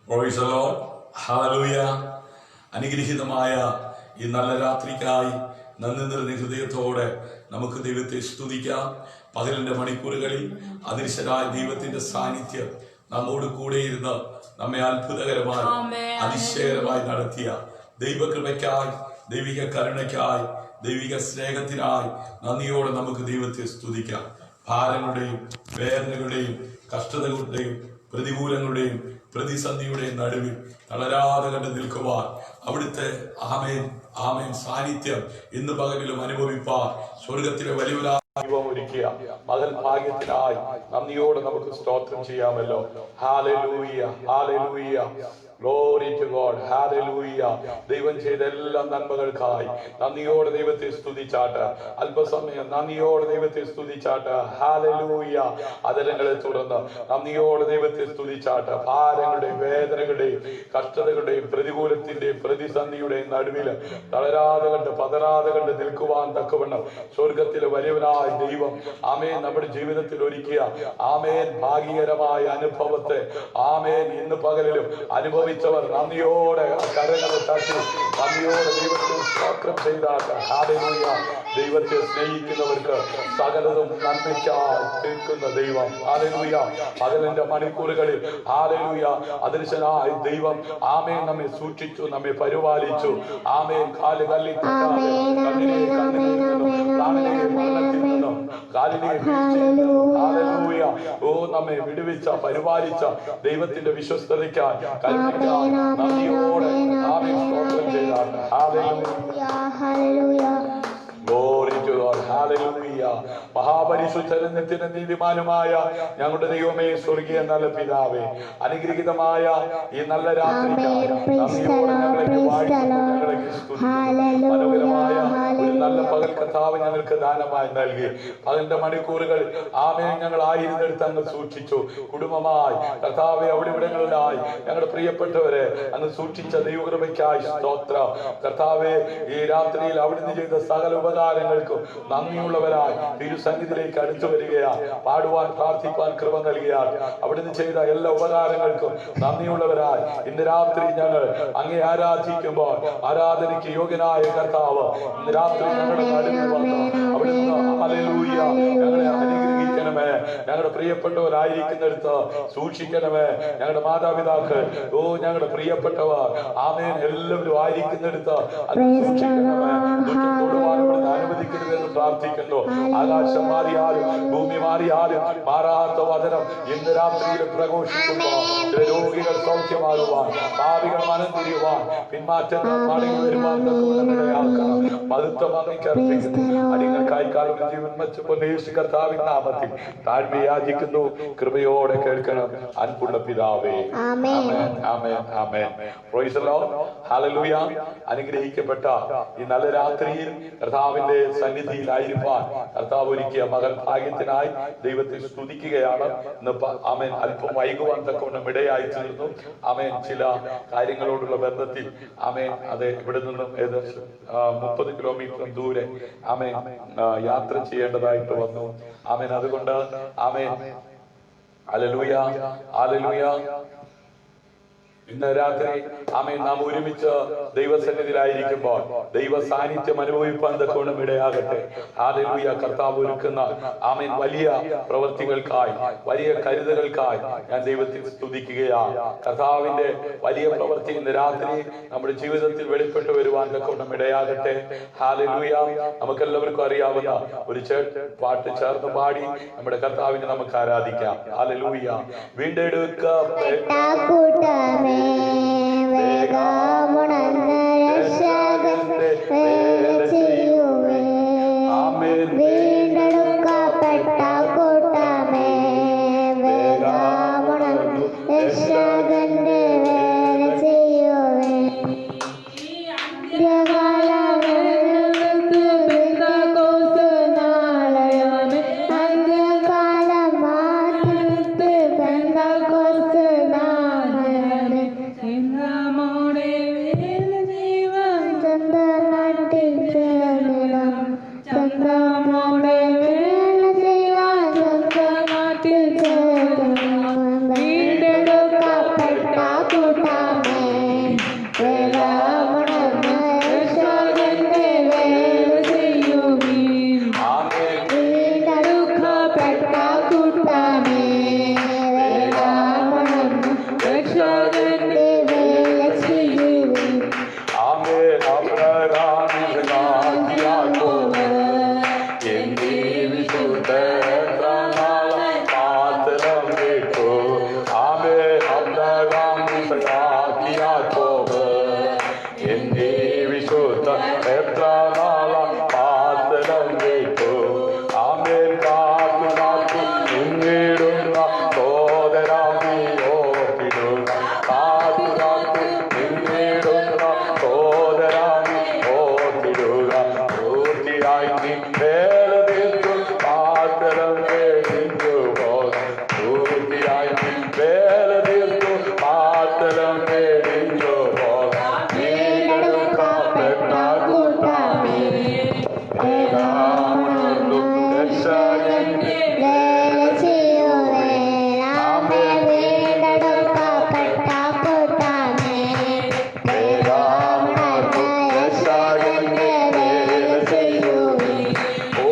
Price the Lord. Hallelujah. അനുഗ്രഹീതമായ ഈ നല്ല രാത്രിക്കായി നന്ദി നിറഞ്ഞ ഹൃദയത്തോടെ നമുക്ക് ദൈവത്തെ സ്തുതിക്കാം. പകലിന്റെ മണിക്കൂറുകളിൽ അദൃശ്യനായ ദൈവത്തിന്റെ സാന്നിധ്യം നമ്മോട് കൂടെ ഇരുന്ന് നമ്മെ അത്ഭുതകരമായി അതിശയകരമായി നടത്തിയ ദൈവകൃപയ്ക്കായി, ദൈവിക കരുണയ്ക്കായി, ദൈവിക സ്നേഹത്തിനായി നന്ദിയോടെ നമുക്ക് ദൈവത്തെ സ്തുതിക്കാം. ഭാരങ്ങളുടെയും വേദനകളുടെയും കഷ്ടതകളുടെയും പ്രതികൂലങ്ങളുടെയും പ്രതിസന്ധിയുടെയും നടുവിൽ തളരാതെ കണ്ട് നിൽക്കുവാൻ അവിടുത്തെ ആമേൻ ആമേൻ സാന്നിധ്യം ഇന്ന് പകലിലും അനുഭവിപ്പാൻ സ്വർഗത്തിലെ വലിയ ഒരുക്കിയ മകൻ ഭാഗ്യത്തിനായി നന്ദിയോടെ നമുക്ക് സ്തോത്രം ചെയ്യാമല്ലോ. Hallelujah, hallelujah, glory to God, hallelujah. ദൈവം ചെയ്ത എല്ലാ നന്മകൾക്കായി നന്ദിയോടെ ദൈവത്തെ സ്തുതിച്ചാട്ട്. അല്പസമയം നന്ദിയോടെ ദൈവത്തെ സ്തുതിച്ചാട്ട്. ഹല്ലേലൂയ. അതരങ്ങളെ തുറന്ന് നന്ദിയോടെ ദൈവത്തെ സ്തുതിച്ചാട്ട്. ഭാരങ്ങളുടെയും വേദനകളുടെയും കഷ്ടതകളുടെയും പ്രതികൂലത്തിന്റെയും പ്രതിസന്ധിയുടെയും നടുവിൽ തളരാതെ കണ്ട് പതരാതെ കണ്ട് നിൽക്കുവാൻ തക്കവണ്ണം സ്വർഗത്തിലെ വലിയവനായ ദൈവം ആമേൻ നമ്മുടെ ജീവിതത്തിൽ ഒരുക്കിയ ആമേൻ ഭാഗ്യകരമായ അനുഭവത്തെ ആമേൻ ഇന്ന് പകലിലും അനുഭവിച്ചവർ നന്ദിയോടെ കരങ്ങളെ തട്ടി നന്ദിയോടെ ദൈവത്തെ സ്തോത്രം ചെയ്താട്ട്. ഹല്ലേലൂയ. ദൈവത്തെ സ്നേഹിക്കുന്നവർക്ക് സകലതും നന്മയ്ക്കായി തീർക്കുന്ന ദൈവം. ഹല്ലേലൂയ. പകലിന്റെ മണിക്കൂറുകളിൽ ഹല്ലേലൂയ അദൃശ്യനായ ദൈവം ആമേൻ നമ്മെ സൂക്ഷിച്ചു, നമ്മെ പരിപാലിച്ചു. ആമേൻ കാല് കല്ലിട്ടാതെ ഓ നമ്മെ വിടുവിച്ച പരിപാലിച്ച ദൈവത്തിന്റെ വിശ്വസ്തതയ്ക്കായി നന്ദിയോടെ ആമേൻ സ്തോത്രം ചെയ്താണ്. Hallelujah. Glory to God. Hallelujah. മഹാപരിശുദ്ധനും നിത്യനും നീതിമാനുമായ ഞങ്ങളുടെ ദൈവമേ, സ്വർഗീയ നല്ല പിതാവേ, അനുഗ്രഹീതമായ ഈ നല്ല രാത്രിക്കായി മനോഹരമായ ഒരു നല്ല പകൽ കർത്താവ് ഞങ്ങൾക്ക് ദാനമായി നൽകി. പകലിന്റെ മണിക്കൂറുകൾ ആമേൻ ഞങ്ങൾ ആയിരുന്നെടുത്ത് അങ്ങ് സൂക്ഷിച്ചു. കുടുംബമായി കർത്താവെ അവിടെ ഇവിടങ്ങളിലായി ഞങ്ങളുടെ പ്രിയപ്പെട്ടവരെ അങ്ങ് സൂക്ഷിച്ച ദൈവകൃപയ്ക്കായി സ്തോത്രം. കർത്താവെ ഈ രാത്രിയിൽ അവിടുന്ന് ചെയ്ത സകല ഉപകാരങ്ങൾക്കും നന്ദിയുള്ളവരായി തിരുസന്നിധിയിലേക്ക് അടുത്തു വരികയാണ്. പാടുവാൻ പ്രാർത്ഥിപ്പാൻ കൃപ നൽകിയാൽ അവിടുന്ന് ചെയ്ത എല്ലാ ഉപകാരങ്ങൾക്കും നന്ദിയുള്ളവരായി ഇന്ന് രാത്രി ഞങ്ങൾ അങ്ങേ ആരാധിക്കുമ്പോൾ ആരാധനയ്ക്ക് യോഗ്യനായ കർത്താവ് ഇന്ന് രാത്രി ഞങ്ങളുടെ നടുവിൽ വന്നു. അവിടുന്ന് ഹല്ലേലൂയ ഞങ്ങളെ അനുഗ്രഹിക്കണമേ. ഞങ്ങളുടെ പ്രിയപ്പെട്ടവരായിരിക്കുന്നിടത്ത് സൂക്ഷിക്കണമേ. ഞങ്ങളുടെ മാതാപിതാക്കൾ ഓ ഞങ്ങളുടെ പ്രിയപ്പെട്ടവർ ആമേൻ എല്ലാവരും ആയിരിക്കുന്നിടത്ത് അത് സൂക്ഷിക്കണമേ. അനുവദിക്കരുതെന്ന് പ്രാർത്ഥിക്കുന്നു. ആകാശം മാറിയാലും ഭൂമി മാറിയാലും മാറാത്ത വചനം ഇന്ന് രാത്രിയിൽ പ്രഘോഷിക്കുമ്പോൾ രോഗികൾ സൗഖ്യമാകുവാൻ, പാപികൾ മനം തിരിയുവാൻ, പിന്മാറ്റങ്ങൾ മടങ്ങി വരുവാൻ ഇടയാക്കണം. മഹത്വം അങ്ങേക്ക് അർപ്പിക്കുന്നു. അടിയങ്ങൾക്കായി കാലം ജീവൻ വെച്ചപ്പോൾ യേശു കർത്താവിൻ നാമത്തിൽ താഴ്മ യാചിക്കുന്നു. കൃപയോടെ കേൾക്കണം അൻപുള്ള പിതാവേ. ആമേൻ, ആമേൻ, ആമേൻ. Praise the Lord. ഹല്ലേലൂയ. അനുഗ്രഹിക്കപ്പെട്ട ഈ നല്ല രാത്രിയിൽ കർത്താവിന്റെ സന്നിധിയിലായിരിക്കാൻ കർത്താവ് ഒരുക്കിയ മകൻ ഭാഗ്യത്തിനായി ദൈവത്തെ സ്തുതിക്കുകയാണ്. ആമേൻ അല്പം വൈകുവാൻ തക്കവണ്ണം ഇടയായി തീർന്നു. ആമേൻ ചില കാര്യങ്ങളോടുള്ള ബന്ധത്തിൽ ആമേൻ അത് ഇവിടെ നിന്നും ഏകദേശം 30 കിലോമീറ്റർ ദൂരെ ആമേൻ യാത്ര ചെയ്യേണ്ടതായിട്ട് വന്നു. ആമേൻ അതുകൊണ്ട് ആമേൻ ഹല്ലേലൂയ, ഹല്ലേലൂയ. ഇന്ന് രാത്രി ആമേൻ നാം ഒരുമിച്ച് ദൈവസന്നിധിയിലായിരിക്കുമ്പോൾ ദൈവ സാന്നിധ്യം അനുഭവിപ്പാൻ തക്കവണ്ണം ഇടയാകട്ടെ. ഹല്ലേലൂയ. കർത്താവ് ഒരുക്കുന്ന ആമേൻ വലിയ പ്രവൃത്തികൾക്കായി, വലിയ കരുതലുകൾക്കായി ഞാൻ ദൈവത്തെ സ്തുതിക്കുകയാണ്. കർത്താവിന്റെ വലിയ പ്രവൃത്തി ഇന്ന് രാത്രി നമ്മുടെ ജീവിതത്തിൽ വെളിപ്പെട്ടു വരുവാൻ തക്കവണ്ണം ഇടയാകട്ടെ. ഹല്ലേലൂയ. നമുക്കെല്ലാവർക്കും അറിയാവുന്ന ഒരു പാട്ട് ചേർന്ന് പാടി നമ്മുടെ കർത്താവിനെ നമുക്ക് ആരാധിക്കാം. ഹല്ലേലൂയ. വീണ്ടെടുക്കപ്പെട്ട വേഗമുണർന്ന രക്ഷകന്റെ വേല ചെയ്യുവേ. വീണ്ടെടുക്കപ്പെട്ട കൂട്ടമേ, വേഗമുണർന്ന രക്ഷകന്റെ വേല ചെയ്യുവേ. വീണ്ടെടുക്കപ്പെട്ട ആക്കിയാൽ പോവ് എന്നീ വിശുദ്ധ എത്ര നാള പാത്തലം കേട്ടു ആമേൻ കാത്തു കാത്തു നിന്നിടുന്ന സോദരാമിയോ തിടുക കാത്തു കാത്തു നിന്നിടുന്ന സോദരാമിയോ തിടുക പൂർത്തിയായി നിന്റെ പാത്തലം കേട്ടു പോകാം പൂർത്തിയായി നിന്റെ പാത്തലം കേട്ടു പോകാം വീണ്ടെടുക്കപ്പെട്ട കൂട്ടാമേ രക്ഷകന്റെ വേല ചെയ്യുവേൻ ആമേൻ വീണ്ടെടുക്കപ്പെട്ട കൂട്ടാമേ രക്ഷകന്റെ വേല ചെയ്യുവേൻ ഓ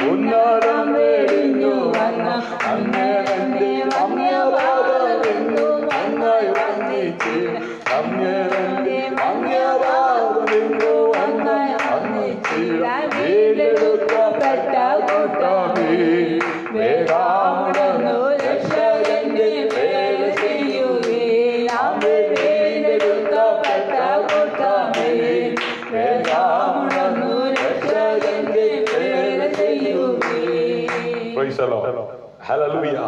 ഉന്നതമേ വീണ്ടെടുക്കപ്പെട്ട Praise the Lord. Hallelujah.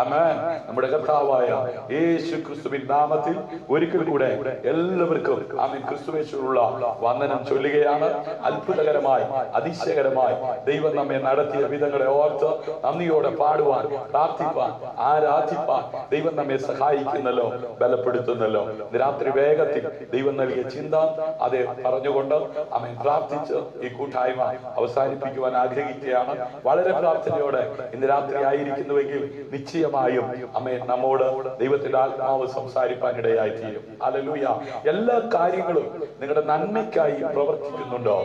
Amen. നമ്മുടെ കർത്താവായ യേശു ക്രിസ്തുവിൻ നാമത്തിൽ ഒരിക്കൽ കൂടെ എല്ലാവർക്കും ആമേൻ ക്രിസ്തുവേശുവിനുള്ള വന്ദനം ചൊല്ലുകയാണ്. അത്ഭുതകരമായി അതിശയകരമായി ദൈവം നമ്മെ നടത്തിയ വിധങ്ങളെ ഓർത്ത് നന്ദിയോടെ പാടുവാൻ, പ്രാർത്ഥിപ്പാൻ, ആരാധിപ്പാൻ ദൈവം നമ്മെ സഹായിക്കുന്നല്ലോ, ബലപ്പെടുത്തുന്നല്ലോ. രാത്രി വേഗത്തിൽ ദൈവം നൽകിയ ചിന്ത അത് പറഞ്ഞുകൊണ്ട് ആമേൻ പ്രാർത്ഥിച്ച് ഈ കൂട്ടായ്മ അവസാനിപ്പിക്കുവാൻ ആഗ്രഹിക്കുകയാണ്. വളരെ പ്രാർത്ഥനയോടെ ഇന്ന് രാത്രി ആയിരിക്കുന്നുവെങ്കിൽ നിശ്ചയമായും ആമേൻ നമ്മോട് ദൈവത്തിന്റെ ആത്മാവ് സംസാരിപ്പാനിടയായി തീരും. ഹല്ലേലൂയ. എല്ലാ കാര്യങ്ങളും നിങ്ങളുടെ നന്മയ്ക്കായി പ്രവർത്തിക്കുന്നുണ്ടോ?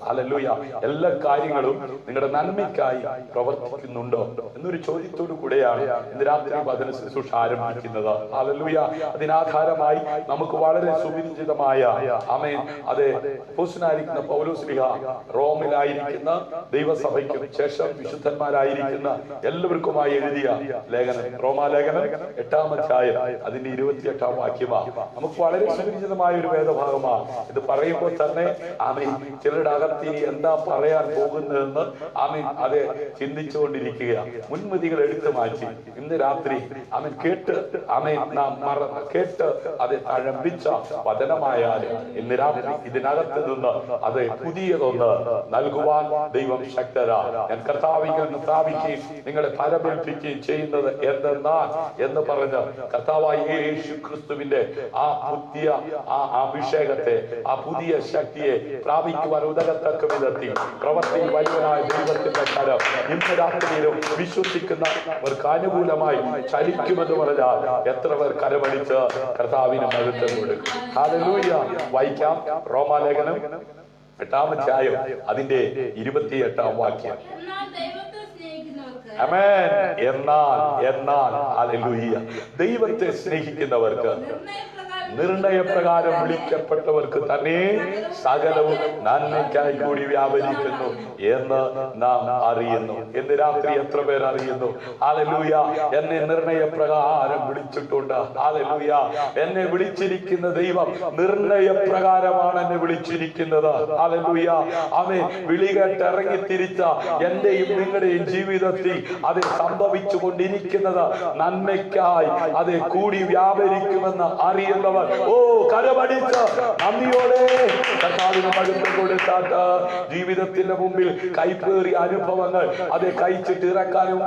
ഹല്ലേലൂയ. എല്ലാ കാര്യങ്ങളും നിങ്ങളുടെ നന്മയ്ക്കായി പ്രവർത്തിക്കുന്നുണ്ടോ എന്നൊരു ചോദ്യത്തോടു കൂടെയാണ് ഇന്ന് രാത്രി വചന ശുശ്രൂഷ ആരംഭിക്കുന്നത്. ഹല്ലേലൂയ. അതിനാധാരമായി നമുക്ക് വളരെ സുപരിചിതമായ ആമേൻ അതെ അപ്പോസ്തലനായിരിക്കുന്ന പൗലോസ്ലീഹ റോമിലായിരിക്കുന്ന ദൈവസഭയ്ക്കും ശേഷം വിശുദ്ധന്മാരായിരിക്കുന്ന എല്ലാവർക്കുമായി എഴുതിയ ലേഖനം, റോമാലേഖനം 8-ാം അധ്യായം അതിന്റെ 28-ാം വാക്യമാണ്. നമുക്ക് വളരെ സുപരിചിതമായ ഒരു വേദഭാഗമാണ്. ഇത് പറയുമ്പോൾ തന്നെ ആമേൻ ചിലരുടെ അകത്ത് എന്താ പറയാൻ പോകുന്നതെന്ന് ആമേൻ അതെ ചിന്തിച്ചുകൊണ്ടിരിക്കുക. മുൻവിധികൾ എടുത്തു മാറ്റി ഇന്ന് രാത്രി ആമേൻ കേട്ട് ആമേൻ നാം കേട്ട് അത് തഴമ്പിച്ച വചനമായാലും ഇന്ന് രാത്രി ഇതിനകത്ത് നിന്ന് അത് പുതിയതൊന്ന് നൽകുവാൻ ദൈവം ശക്തരാ. ഞാൻ കർത്താവിൽ സ്ഥാപിക്കുകയും നിങ്ങളെ ഫലമേൽപ്പിക്കുകയും ചെയ്യുന്നത് എന്തെന്നാൽ എന്ന് പറഞ്ഞ് കർത്താവായ യേശു ക്രിസ്തുവിന്റെ ആ പുതിയ ആ അഭിഷേകത്തെ, ആ പുതിയ ശക്തിയെ പ്രാപിക്കുവാൻ ഉതകത്തക്ക വിധത്തിൽ പ്രവർത്തി വൈദ്യനായ ദൈവത്തിന്റെ കരം ഇന്ന് രാത്രിയിലും വിശ്വസിക്കുന്നവർക്ക് അനുകൂലമായി ചലിക്കുമെന്ന് പറഞ്ഞാൽ എത്ര പേർ കരമടിച്ച് കർത്താവിന് മഹത്വം കൊടുക്കും. ഹല്ലേലൂയ. വായിക്കാം റോമാലേഖനം 8-ാം അധ്യായം അതിന്റെ 28-ാം വാക്യം. ആമേൻ. എന്നാൽ ഹല്ലേലൂയ ദൈവത്തെ സ്നേഹിക്കുന്നവർക്ക് നിർണയപ്രകാരം വിളിക്കപ്പെട്ടവർക്ക് തന്നെ സകലവും നന്മയ്ക്കായി കൂടി വ്യാപരിക്കുന്നു എന്ന് നാം അറിയുന്നു. എന്ന് രാത്രി എത്ര പേർ അറിയുന്നു? ഹല്ലേലൂയ. എന്നെ നിർണയപ്രകാരം വിളിച്ചിട്ടുണ്ട്. ഹല്ലേലൂയ. എന്നെ വിളിച്ചിരിക്കുന്ന ദൈവം നിർണയപ്രകാരമാണ് എന്നെ വിളിച്ചിരിക്കുന്നത്. ഹല്ലേലൂയ. ആമേൻ. വിളി കേട്ട് ഇറങ്ങി തിരിച്ച എന്റെയും നിങ്ങളുടെയും ജീവിതത്തിൽ അത് സംഭവിച്ചു കൊണ്ടിരിക്കുന്നത് നന്മയ്ക്കായി അത് കൂടി വ്യാപരിക്കുമെന്ന് അറിയുന്നവർ ഓ കരമടിച്ച് നന്ദിയോടെ കർത്താവിന് മഹത്വം കൊടുത്താട്ട് ജീവിതത്തിന്റെ മുമ്പിൽ കൈപ്പേറിയ അനുഭവങ്ങൾ അത് കഴിച്ചിട്ട് ഇറക്കാനും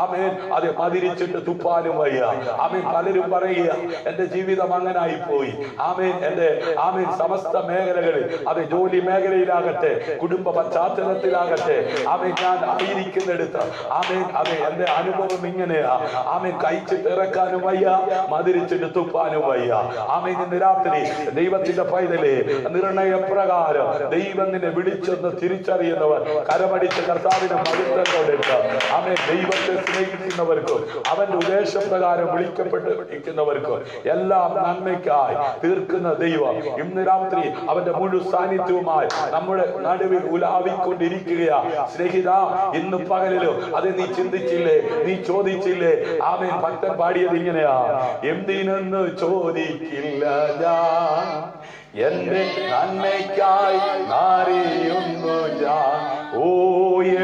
ആമേൻ അത് മതിരിച്ചിട്ട് തുപ്പാനും വയ്യ. ആമേൻ. പലരും പറയുക എന്റെ ജീവിതം അങ്ങനായി പോയി. ആമേൻ. എന്റെ ആമേൻ സമസ്ത മേഖലകളിൽ അത് ജോലി മേഖലയിലാകട്ടെ, കുടുംബ പശ്ചാത്തലത്തിലാകട്ടെ, ആമേൻ ഞാൻ ആയിരിക്കുന്നിടത്ത് ആമേൻ അത് എന്റെ അനുഭവം ഇങ്ങനെയാ. ആമേൻ കഴിച്ചിട്ട് ഇറക്കാനും വയ്യ, മതിരിച്ചിട്ട് തുപ്പാനും വയ്യ. ആമേൻ. ഇന്ന് രാത്രി ദൈവത്തിന്റെ പൈതലേ നിർണയപ്രകാരം ദൈവം നിന്നെ വിളിച്ചെന്ന് തിരിച്ചറിയുന്നവർ കരമടിച്ച് കർത്താവിനെ മഹത്വം കൊടുത്ത് ആമേൻ ദൈവത്തെ സ്നേഹിക്കുന്നവർക്കും അവന്റെ ഉദ്ദേശപ്രകാരം വിളിക്കപ്പെട്ടിരിക്കുന്നവർക്കും എല്ലാം നന്മയ്ക്കായി തീർക്കുന്ന ദൈവം ഇന്ന് രാത്രി അവന്റെ മുഴു സാന്നിധ്യവുമായി നമ്മുടെ നടുവിൽ ഉലാവിക്കൊണ്ടിരിക്കുകയാ. സ്നേഹിത, ഇന്ന് പകലിലും അത് നീ ചിന്തിച്ചില്ലേ? നീ ചോദിച്ചില്ലേ? ആമേൻ. ഭക്തൻ പാടിയത് ഇങ്ങനെയാ. എന്തിനെന്ന് ചോദിക്കില്ല ഞാൻ, എന്റെ നന്മയ്ക്കായി അറിയുന്നു ഞാൻ. ഓ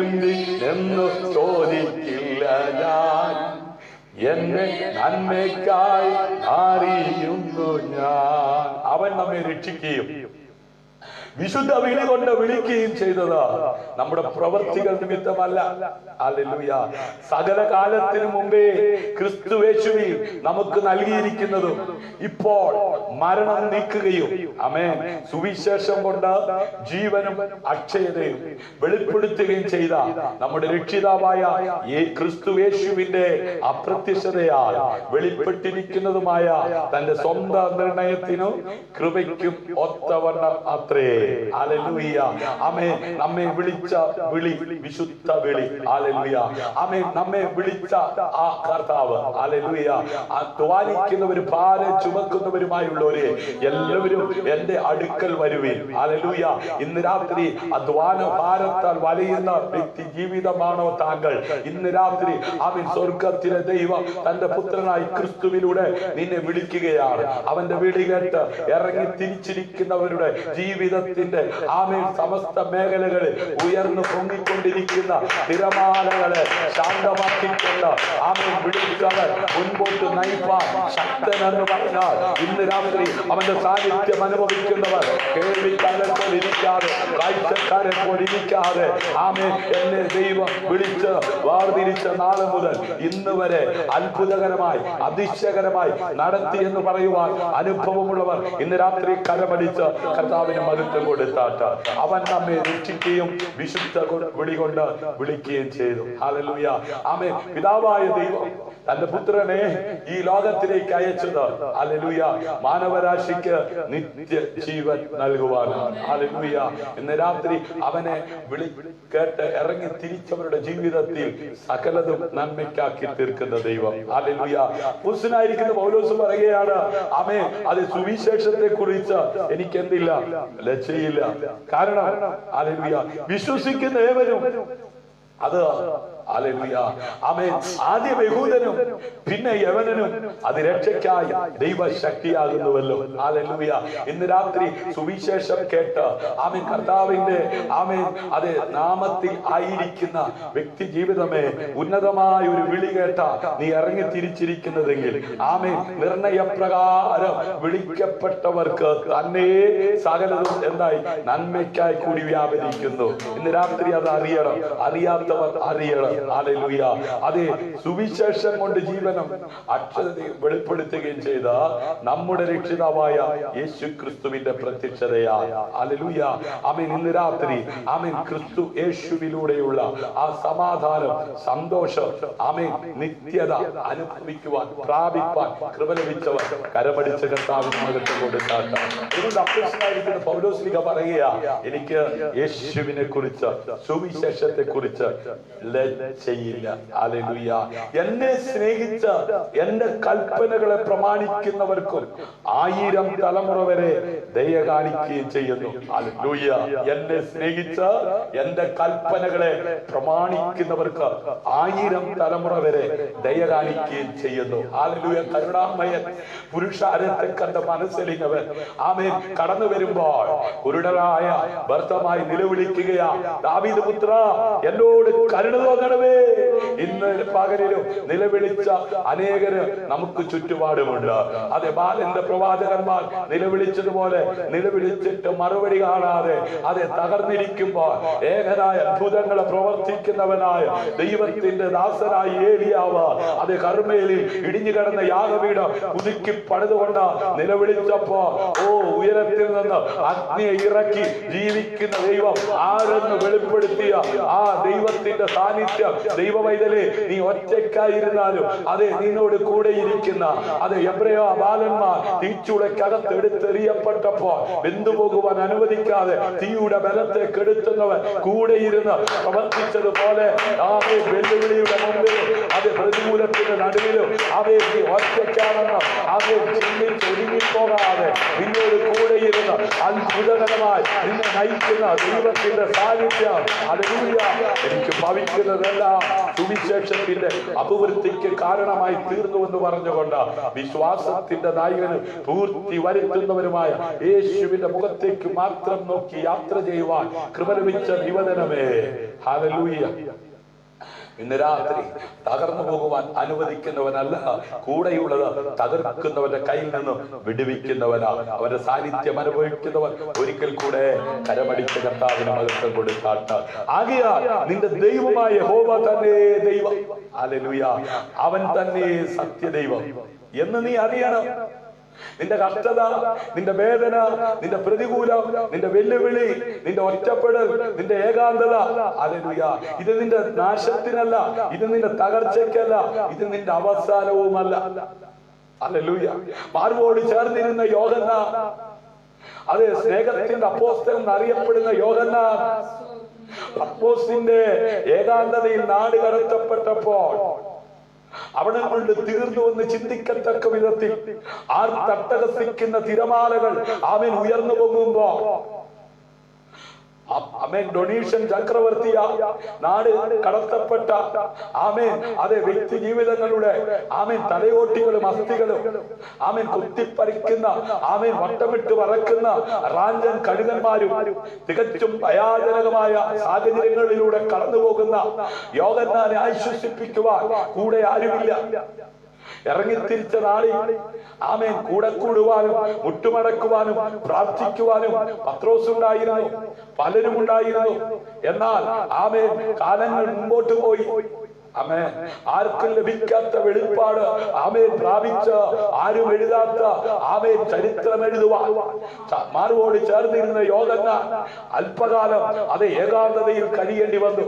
എന്തിനെന്ന് ചോദിക്കില്ല ഞാൻ, എന്റെ നന്മയ്ക്കായി അറിയുന്നു ഞാൻ. അവൻ നമ്മെ രക്ഷിക്കുകയും വിശുദ്ധ വിളി കൊണ്ട് വിളിക്കുകയും ചെയ്തത് നമ്മുടെ പ്രവർത്തികൾ നിമിത്തമല്ല. ഹല്ലേലൂയ. സകല കാലത്തിനു മുമ്പേ ക്രിസ്തുയേശുവിൽ നമുക്ക് നൽകിയിരിക്കുന്നതും ഇപ്പോൾ മരണം നീക്കുകയും ആമേൻ സുവിശേഷം കൊണ്ട് ജീവനും അക്ഷയതയും വെളിപ്പെടുത്തുകയും ചെയ്ത നമ്മുടെ രക്ഷിതാവായ ക്രിസ്തുയേശുവിന്റെ അപ്രത്യക്ഷതയാൽ വെളിപ്പെട്ടിരിക്കുന്നതുമായ തന്റെ സ്വന്തം നിർണയത്തിനും കൃപയ്ക്കും ഒത്തവണ്ണം അത്രേ. ഹല്ലേലൂയ. ആമേൻ. നമ്മെ വിളിച്ച വിളി വിശുദ്ധ വിളി. ഹല്ലേലൂയ. ആമേൻ. നമ്മെ വിളിച്ച ആ കർത്താവ്. ഹല്ലേലൂയ. അധ്വാനിക്കുന്നവരും ഭാരം ചുമക്കുന്നവരുമായുള്ളവരെ എല്ലാവരും എന്റെ അടുക്കൽ വരുവിൻ. ഹല്ലേലൂയ. ഇന്ന് രാത്രി അധ്വാന ഭാരത്താൽ വലയുന്ന വ്യക്തി ജീവിതമാണോ താങ്കൾ? ഇന്ന് രാത്രി ആമേൻ സ്വർഗത്തിലെ ദൈവം തന്റെ പുത്രനായി ക്രിസ്തുവിലൂടെ നിന്നെ വിളിക്കുകയാണ്. അവന്റെ വിളി കേട്ട് ഇറങ്ങി തിരിച്ചിരിക്കുന്നവരുടെ ജീവിതത്തിൽ ജീവിതത്തിന്റെ ആമേൻ സമസ്ത മേഖലകളിൽ ഉയർന്നു പൊങ്ങിക്കൊണ്ടിരിക്കുന്ന തിരമാലകളെ ശാന്തമാക്കിക്കൊണ്ട് ആമേൻ വിളിച്ചവർ മുൻപോട്ട് നയിപ്പാൻ ശക്തനെന്ന് പറഞ്ഞാൽ ഇന്ന് രാത്രി അവന്റെ സാന്നിധ്യം അനുഭവിക്കുന്നവർ കേൾവിക്കാരെ പോലെ ഇരിക്കാതെ കാഴ്ചക്കാരെ പോലെ ഇരിക്കാതെ ആമേൻ എന്നെ ദൈവം വിളിച്ച് വേർതിരിച്ച നാളെ മുതൽ ഇന്ന് വരെ അത്ഭുതകരമായി അതിശയകരമായി നടത്തി എന്ന് പറയുവാൻ അനുഭവമുള്ളവർ ഇന്ന് രാത്രി കരമടിച്ച് കർത്താവിന് മഹത്വം കൊടുത്താട്ട് അവൻ നമ്മെ രക്ഷിക്കുകയും വിശുദ്ധ വിളി കൊണ്ട് വിളിക്കുകയും ചെയ്തു. ഹല്ലേലൂയ. ആമേൻ. പിതാവായ ദൈവം തന്റെ പുത്രനെ ഈ ലോകത്തിലേക്ക് അയച്ചത് ഹല്ലേലൂയ മാനവരാശിക്ക് നിത്യ ജീവൻ നൽകുവാനാണ്. ഹല്ലേലൂയ. ഇന്ന് രാത്രി അവനെ വിളി കേട്ട് ഇറങ്ങി തിരിച്ചവരുടെ ജീവിതത്തിൽ സകലതും നന്മയ്ക്കാക്കി തീർക്കുന്ന ദൈവം. ഹല്ലേലൂയ. പുരുഷനായിരിക്കുന്ന പൗലോസ് പറയുകയാണ്, ആമേൻ, അത് സുവിശേഷത്തെ കുറിച്ച് എനിക്ക് എന്തില്ല, ലജ്ജയില്ല. കാരണം ഹല്ലേലൂയ വിശ്വസിക്കുന്ന ഏവരും അത് ഹല്ലേലൂയ ആമേൻ ആദ്യം യഹൂദനും പിന്നെ യവനനും അത് രക്ഷയ്ക്കായി ദൈവശക്തിയാകുന്നുവല്ലോ. ഹല്ലേലൂയ. ഇന്ന് രാത്രി സുവിശേഷം കേട്ട് ആമേൻ കർത്താവിന്റെ ആമേൻ അത് നാമത്തിൽ ആയിരിക്കുന്ന വ്യക്തി ജീവിതമേ ഉന്നതമായ ഒരു വിളി കേട്ട നീ ഇറങ്ങി തിരിച്ചിരിക്കുന്നതെങ്കിൽ ആമേൻ നിർണയപ്രകാരം വിളിക്കപ്പെട്ടവർക്ക് തന്നെ സകലതും എന്തായി നന്മയ്ക്കായി കൂടി വ്യാപരിക്കുന്നു. ഇന്ന് രാത്രി അത് അറിയണം, അറിയാത്തവർ അറിയണം. ഹല്ലേലൂയ. അതേ സുവിശേഷം കൊണ്ട് ജീവനം അക്ഷരതയെ വെളിപ്പെടുത്തുകയും ചെയ്ത നമ്മുടെ രക്ഷിതാവായ യേശു ക്രിസ്തുവിന്റെ പ്രത്യക്ഷതയാൽ ഹല്ലേലൂയ ആമേൻ ഇന്ന് രാത്രി ആമേൻ ക്രിസ്തു യേശുവിലൂടെയുള്ള ആ സമാധാനം സന്തോഷം ആമേൻ നിത്യത അനുഭവിക്കുവാൻ പ്രാപിപ്പാൻ കൃപ ലഭിച്ചവർ കരമടിച്ച കർത്താവിന് മഹത്വം കൊടുത്താട്ട. അതുകൊണ്ട് അപ്പോസ്തലനായിരിക്കുന്ന പൗലോസ്ലീഹ പറയുക, എനിക്ക് യേശുവിനെ കുറിച്ച് സുവിശേഷത്തെ കുറിച്ച് ചെയ്യില്ല. ഹല്ലേലൂയ. എന്നെ സ്നേഹിച്ച് എന്റെ കൽപ്പനകളെ പ്രമാണിക്കുന്നവർക്കും 1000 തലമുറ വരെ ദയ കാണിക്കുകയും ചെയ്യുന്നു. ഹല്ലേലൂയ. എന്നെ സ്നേഹിച്ച് എന്റെ കൽപ്പനകളെ പ്രമാണിക്കുന്നവർക്ക് 1000 തലമുറ വരെ ദയ കാണിക്കുകയും ചെയ്യുന്നു. ഹല്ലേലൂയ. കരുണാമയൻ പുരുഷാരത്തെ കണ്ട് മനസ്സലിഞ്ഞവൻ ആമേൻ കടന്നു വരുമ്പോൾ കുരുടരായ ഭർത്തമായി നിലവിളിക്കുകയാ, ദാവീദ് പുത്ര എന്നോട് കരുണ തോന്നണമേ. ഇന്ന് പകലിലും നിലവിളിച്ച അനേകര് നമുക്ക് ചുറ്റുപാടുമുണ്ട്. അതെ, ബാലന്റെ പ്രവാചകന്മാർ നിലവിളിച്ചതുപോലെ നിലവിളിച്ചിട്ട് മറുപടി കാണാതെ അതെ തകർന്നിരിക്കുമ്പോൾ ഏകനായ അത്ഭുതങ്ങളെ പ്രവർത്തിക്കുന്നവനായ ദൈവത്തിന്റെ ദാസനായി ഏലിയാവ് അത് കർമ്മേലിൽ ഇടിഞ്ഞു കിടന്ന യാഗപീഠം പുതുക്കി പണിതുകൊണ്ട് നിലവിളിച്ചപ്പോ ഉയരത്തിൽ നിന്ന് അഗ്നിയെ ഇറക്കി ജീവിക്കുന്ന ദൈവം ആരെന്ന് വെളിപ്പെടുത്തിയ ആ ദൈവത്തിന്റെ സാന്നിധ്യം ദൈവവൈതലേ നീ ഒറ്റയ്ക്കായിരുന്നാലും അതെ നിന്നോട് കൂടെ ഇരിക്കുന്ന അതെ എബ്രയ ബാലന്മാർ തീച്ചുളക്കകത്ത് എടുത്തെറിയപ്പെട്ടപ്പോ വെന്തുപോകുവാൻ അനുവദിക്കാതെ തീയുടെ ബലത്തെ കെടുത്തുന്നവൻ കൂടെ ഇരുന്ന് പ്രവർത്തിച്ചതുപോലെ വെല്ലുവിളിയുടെ മുമ്പിൽ അത് പ്രതികൂലത്തിന്റെ നടുവിലും അവയെ നീ ഒറ്റയ്ക്കാണെന്ന് അത് ഒതുങ്ങിപ്പോകാതെ നിന്നോട് കൂടെ ഇരുന്ന് അത്ഭുതകരമായി നിന്നെ നയിക്കുന്ന ദൈവത്തിന്റെ സാന്നിധ്യം ഹല്ലേലൂയ എനിക്ക് ഭവിക്കുന്നതെല്ലാം സുവിശേഷത്തിന്റെ അഭിവൃദ്ധിക്ക് കാരണമായി തീർന്നു എന്ന് പറഞ്ഞുകൊണ്ട് വിശ്വാസത്തിന്റെ നായകനും പൂർത്തി വരുത്തുന്നവരുമായ യേശുവിന്റെ മുഖത്തേക്ക് മാത്രം നോക്കി യാത്ര ചെയ്യുവാൻ കൃപ ലഭിച്ച നിവദനമേ ഹല്ലേലൂയ. ഇന്ന് രാത്രി തകർന്നു പോകുവാൻ അനുവദിക്കുന്നവനല്ല, കൂടെയുള്ളത് തകർക്കുന്നവന്റെ കയ്യിൽ നിന്നും വിടുവിക്കുന്നവനാണ്. അവന്റെ സാന്നിധ്യം അനുഭവിക്കുന്നവൻ ഒരിക്കൽ കൂടെ കരമടിച്ച കർത്താവിന് മഹത്വം കൊടുത്താട്ട്. ആകയാൽ നിന്റെ ദൈവമായ യഹോവ തന്നെ ദൈവം. ഹല്ലേലൂയ. അവൻ തന്നെ സത്യദൈവം എന്ന് നീ അറിയണം. നിന്റെ കഷ്ടത, നിന്റെ വേദന, നിന്റെ പ്രതികൂലം, നിന്റെ വെല്ലുവിളി, നിന്റെ ഒറ്റപ്പെടൽ, നിന്റെ ഏകാന്തത, ഹല്ലേലൂയ, ഇത് നിന്റെ നാശത്തിനല്ല, ഇത് നിന്റെ തകർച്ചയ്ക്കല്ല, ഇത് നിന്റെ അവസാനവുമല്ല. ഹല്ലേലൂയ. മാർവോട് ചേർന്നിരുന്ന യോഹന്നാൻ, അതെ സ്നേഹത്തിന്റെ അപ്പോസ്തലൻ എന്നറിയപ്പെടുന്ന യോഹന്നാൻ പത്മോസിന്റെ ഏകാന്തതയിൽ നാട് കടത്തപ്പെട്ടപ്പോൾ അവിടെ കൊണ്ട് തീർന്നു എന്ന് ചിന്തിക്കത്തക്ക വിധത്തിൽ തട്ടഹസിക്കുന്ന തിരമാലകൾ അവൻ ഉയർന്നു പോകുമ്പോ ആമേൻ ഡൊണേഷൻ ചക്രവർത്തിയ നാട് കടത്തപ്പെട്ട ആമേൻ അതെ വ്യക്തി ജീവിതങ്ങളുടെ ആമേൻ തലയോട്ടികളും അസ്ഥികളും ആമേൻ കുത്തിപ്പറിക്കുന്ന ആമേൻ വട്ടമിട്ട് പറക്കുന്ന റാഞ്ചൻ കഴുകന്മാരും തികച്ചും ഭയാനകമായ സാഹചര്യങ്ങളിലൂടെ കടന്നു പോകുന്ന യോഹന്നാനെ ആശ്വസിപ്പിക്കുവാൻ കൂടെ ആരുമില്ല. ഇറങ്ങിത്തിരിച്ച നാളിൽ ആമേൻ കൂടെ കൂടുവാനും മുട്ടുമടക്കുവാനും പ്രാർത്ഥിക്കുവാനും പത്രോസ് ഉണ്ടായിരുന്നു, പലരും ഉണ്ടായിരുന്നു. എന്നാൽ ആമേൻ കാലങ്ങൾ മുമ്പോട്ട് പോയി. ആമേൻ ആർക്കും ലഭിക്കാത്ത വെളിപ്പാട് ആമേൻ പ്രാപിച്ച ആരും എഴുതാത്ത ആമേൻ ചരിത്രം എഴുതുവാൻ മാർവോട് ചേർന്നിരുന്ന യോഹന്നാൻ അല്പകാലം അത് ഏകാന്തതയിൽ കഴിയേണ്ടി വന്നു.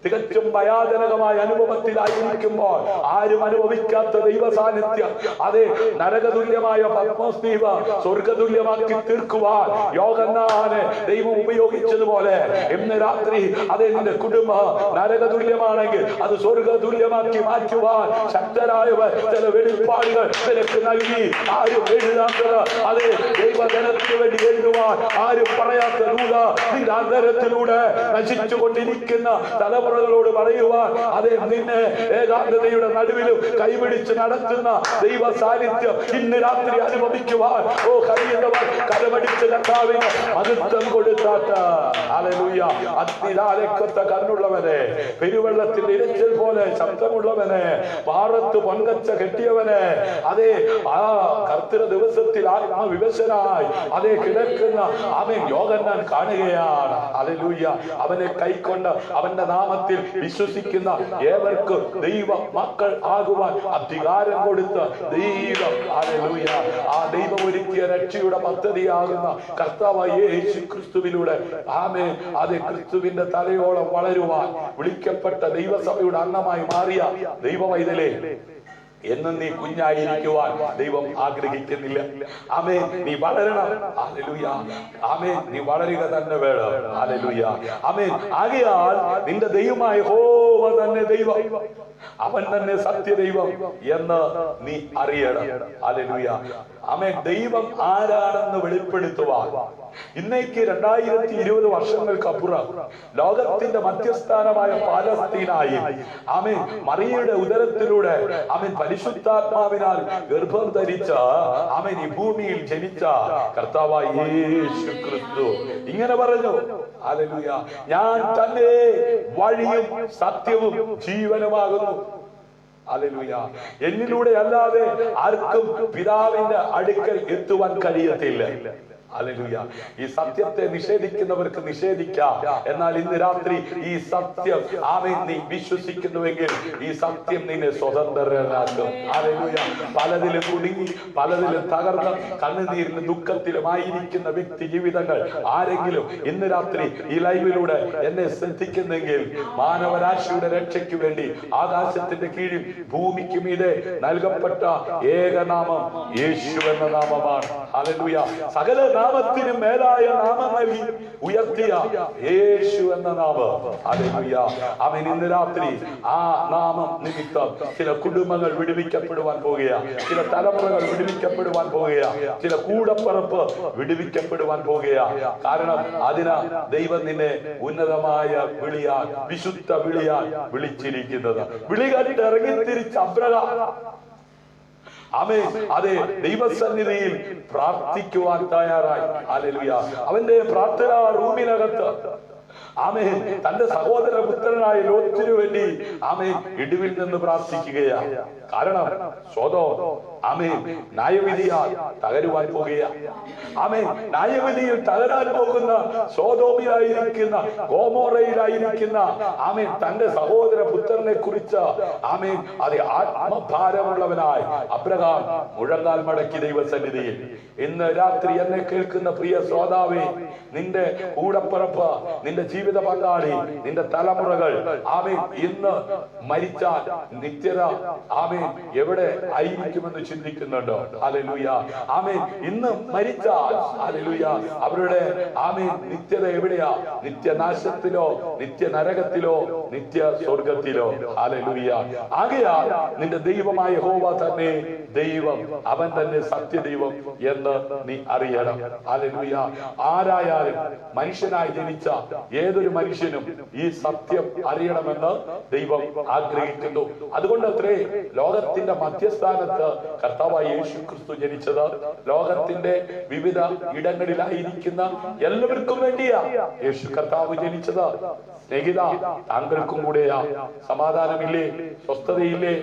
തികച്ചും ഭയാനകമായ അനുഭവത്തിലായിരിക്കുമ്പോൾ ആരും അനുഭവിക്കാത്ത ദൈവ സാന്നിധ്യം അതെ നരകതുല്യമായ പത്മോസ് ദ്വീപ് സ്വർഗതുല്യമാക്കി തീർക്കുവാൻ യോഹന്നാനെ ദൈവം ഉപയോഗിച്ചതുപോലെ ഇന്ന് രാത്രി അതേ നിന്റെ കുടുംബം നരകതുല്യമാണെങ്കിൽ അത് തുല്യമാക്കി മാറ്റുവാൻ ശക്തരായവർ ചില വെളിപ്പാടുകൾ നിനക്ക് നൽകി. ആരും എഴുതാത്തത് അതേ ദൈവജനത്തിന് വേണ്ടി എഴുതുവാൻ ആരും പറയാത്ത ദൂത നിന്റെ അന്തരത്തിലൂടെ നശിച്ചുകൊണ്ടിരിക്കുന്ന തലമുറകളോട് പറയുവാൻ അതേ നിന്നെ ഏകാന്തതയുടെ നടുവിലും കൈപിടിച്ച് നടത്തുന്ന ദൈവ സാന്നിധ്യം ഇന്ന് രാത്രി അനുഭവിക്കുവാൻ കഴിയുന്നവർ കരമടിച്ച് കർത്താവിന് മഹത്വം കൊടുത്താട്ട. ഹല്ലേലൂയ. അഗ്നിദാലക്കത്ത കണ്ണുള്ളവനെ, പെരുവെള്ളത്തിൽ ഇരച്ചിൽ പോലെ ശബ്ദമുള്ളവനെ, പാറത്ത് പൊൻകച്ച കെട്ടിയവനെ, അതേ ആ കർത്തൃ ദിവസത്തിൽ ആത്മവിവശനായി അതേ കിടക്കുന്ന അവൻ യോഹന്നാൻ കാണുകയാണ്. ഹല്ലേലൂയ. അവനെ കൈക്കൊണ്ട് അവന്റെ നാമത്തിൽ വിശ്വസിക്കുന്ന ഏവർക്കും ദൈവ മക്കൾ ആകുവാൻ അധികാരം കൊടുത്ത ദൈവം ഹല്ലേലൂയ ആ ദൈവം ഒരുക്കിയ രക്ഷയുടെ പദ്ധതിയാകുന്ന കർത്താവായ യേശു ക്രിസ്തുവിലൂടെ ആമേൻ അതേ ക്രിസ്തുവിന്റെ തലയോളം വളരുവാൻ വിളിക്കപ്പെട്ട ദൈവസഭയുടെ അംഗമായി മാറിയ ദൈവവൈതലേ, എന്നും നീ കുഞ്ഞായിരിക്കുവാൻ ദൈവം ആഗ്രഹിക്കുന്നില്ല. ആമേൻ നീ വളരണം. ഹല്ലേലൂയ. ആമേൻ നീ വളരുക തന്നെ വേണം. ഹല്ലേലൂയ. ആമേൻ ആകയാൽ നിന്റെ ദൈവമായ യഹോവ തന്നെ ദൈവം, അവൻ തന്നെ സത്യദൈവം എന്ന് നീ അറിയണം. ഹല്ലേലൂയ. ആമേൻ ദൈവം ആരാണെന്ന് വെളിപ്പെടുത്തുവാൻ ഇന്നേക്ക് 2020 വർഷങ്ങൾക്കപ്പുറം ലോകത്തിന്റെ മധ്യസ്ഥാനമായ പാലസ്തീനായി ആമേൻ മറിയയുടെ ഉദരത്തിലൂടെ ആമേൻ പരിശുദ്ധാത്മാവിനാൽ ഗർഭം ധരിച്ച ആമേൻ ഈ ഭൂമിയിൽ ജനിച്ച കർത്താവായ യേശു ക്രിസ്തു ഇങ്ങനെ പറഞ്ഞു. ഹല്ലേലൂയ. ഞാൻ തന്നെ വഴിയും സത്യവും ജീവനുമാകുന്നു. ഹല്ലേലൂയ. എന്നിലൂടെ അല്ലാതെ ആർക്കും പിതാവിന്റെ അടുക്കൽ എത്തുവാൻ കഴിയത്തില്ല. ഹല്ലേലൂയ. ഈ സത്യത്തെ നിഷേധിക്കുന്നവർക്ക് നിഷേധിക്കാം. എന്നാൽ ഇന്ന് രാത്രി ഈ സത്യം ആമേൻ നീ വിശ്വസിക്കുന്നുവെങ്കിൽ ഈ സത്യം നിന്നെ സ്വതന്ത്രനാക്കും. ഹല്ലേലൂയ. പലതിലും കുടുങ്ങി പലതിലും തകർന്ന് കണ്ണുനീരിലും ദുഃഖത്തിലുമായിരിക്കുന്ന വ്യക്തി ജീവിതങ്ങൾ ആരെങ്കിലും ഇന്ന് രാത്രി ഈ ലൈവിലൂടെ എന്നെ ശ്രദ്ധിക്കുന്നെങ്കിൽ മാനവരാശിയുടെ രക്ഷയ്ക്ക് വേണ്ടി ആകാശത്തിന്റെ കീഴിൽ ഭൂമിക്ക് മീതെ നൽകപ്പെട്ട ഏകനാമം യേശു എന്ന നാമമാണ്. ഹല്ലേലൂയ. സകല നാമത്തിന് മേലായ നാമം നൽകി ഉയർത്തിയ യേശു എന്ന നാമം. ഹല്ലേലൂയ. അവൻ ഇന്ന് രാത്രി ആ നാമം നിമിത്തം ചില കുടുംബങ്ങൾ വിടുവിക്കപ്പെടുവാൻ പോകുകയാണ്, ചില തലമുറകൾ വിടുവിക്കപ്പെടുവാൻ പോകുകയാണ്, ചില കൂടപ്പറപ്പ് വിടുവിക്കപ്പെടുവാൻ പോകുകയാണ്. കാരണം അതിനാ ദൈവം നിന്നെ ഉന്നതമായ വിളിയാൽ വിശുദ്ധ വിളിയാൽ വിളിച്ചിരിക്കുന്നത്. വിളി കണ്ടിട്ട് ഇറങ്ങിത്തിരിച്ച അബ്രഹാം ആമേൻ അതെ ദൈവസന്നിധിയിൽ പ്രാർത്ഥിക്കുവാൻ തയ്യാറായി. ഹല്ലേലൂയ. അവന്റെ പ്രാർത്ഥനാ റൂമിനകത്ത് ആമേൻ തന്റെ സഹോദര പുത്രനായ ലോത്തിനു വേണ്ടി ആമേൻ ഇടിവിൽ നിന്ന് പ്രാർത്ഥിക്കുകയാണ്. കാരണം സോദോം ആമേൻ ന്യായവിധിയാൽ തകരുവാൻ പോകുകയാണ്. ആമേൻ ന്യായവിധിയിൽ തകരാൻ പോകുന്ന സോദോമിലായിരിക്കുന്ന ഗോമോറയിലായിരിക്കുന്ന ആമേൻ തന്റെ സഹോദര പുത്രനെ കുറിച്ച് ആമേൻ അത് ആത്മഭാരമുള്ളവനായി അബ്രഹാം മുഴങ്കാൽ മടക്കി ദൈവസന്നിധിയിൽ. ഇന്ന് രാത്രി എന്നെ കേൾക്കുന്ന പ്രിയ ശ്രോതാവേ, നിന്റെ കൂടപ്പിറപ്പ്, നിന്റെ ജീവിത പങ്കാളി, നിന്റെ തലമുറകൾ ആമേൻ ഇന്ന് മരിച്ചാൽ നിത്യത ആമേൻ എവിടെ ആയിരിക്കുമെന്ന് ചിന്തിക്കുന്നുണ്ടോ? ഹല്ലേലൂയ. ആമേൻ. ഇന്ന് മരിച്ചാൽ ഹല്ലേലൂയ അവരുടെ ആമേൻ നിത്യത എവിടെയാ? നിത്യനാശത്തിലോ, നിത്യ നരകത്തിലോ, നിത്യ സ്വർഗത്തിലോ? ഹല്ലേലൂയ. ആകയാൽ നിന്റെ ദൈവമായ യഹോവ തന്നെ ദൈവം, അവൻ തന്നെ സത്യദൈവം എന്ന് നീ അറിയണം. ഹല്ലേലൂയ. ആരായാലും മനുഷ്യനായി ജനിച്ച ഏതൊരു മനുഷ്യനും ഈ സത്യം അറിയണമെന്ന് ദൈവം ആഗ്രഹിക്കുന്നു. അതുകൊണ്ട് അത്രേ ലോകത്തിന്റെ മധ്യസ്ഥാനത്ത് കർത്താവായ യേശു ക്രിസ്തു ജനിച്ചത്. ലോകത്തിന്റെ വിവിധ ഇടങ്ങളിലായിരിക്കുന്ന എല്ലാവർക്കും വേണ്ടിയാ യേശു കർത്താവ് ജനിച്ചത്. സ്നേഹിത, താങ്കൾക്കും കൂടെയാ. സമാധാനമില്ലേ? സ്വസ്ഥതയില്ലേ?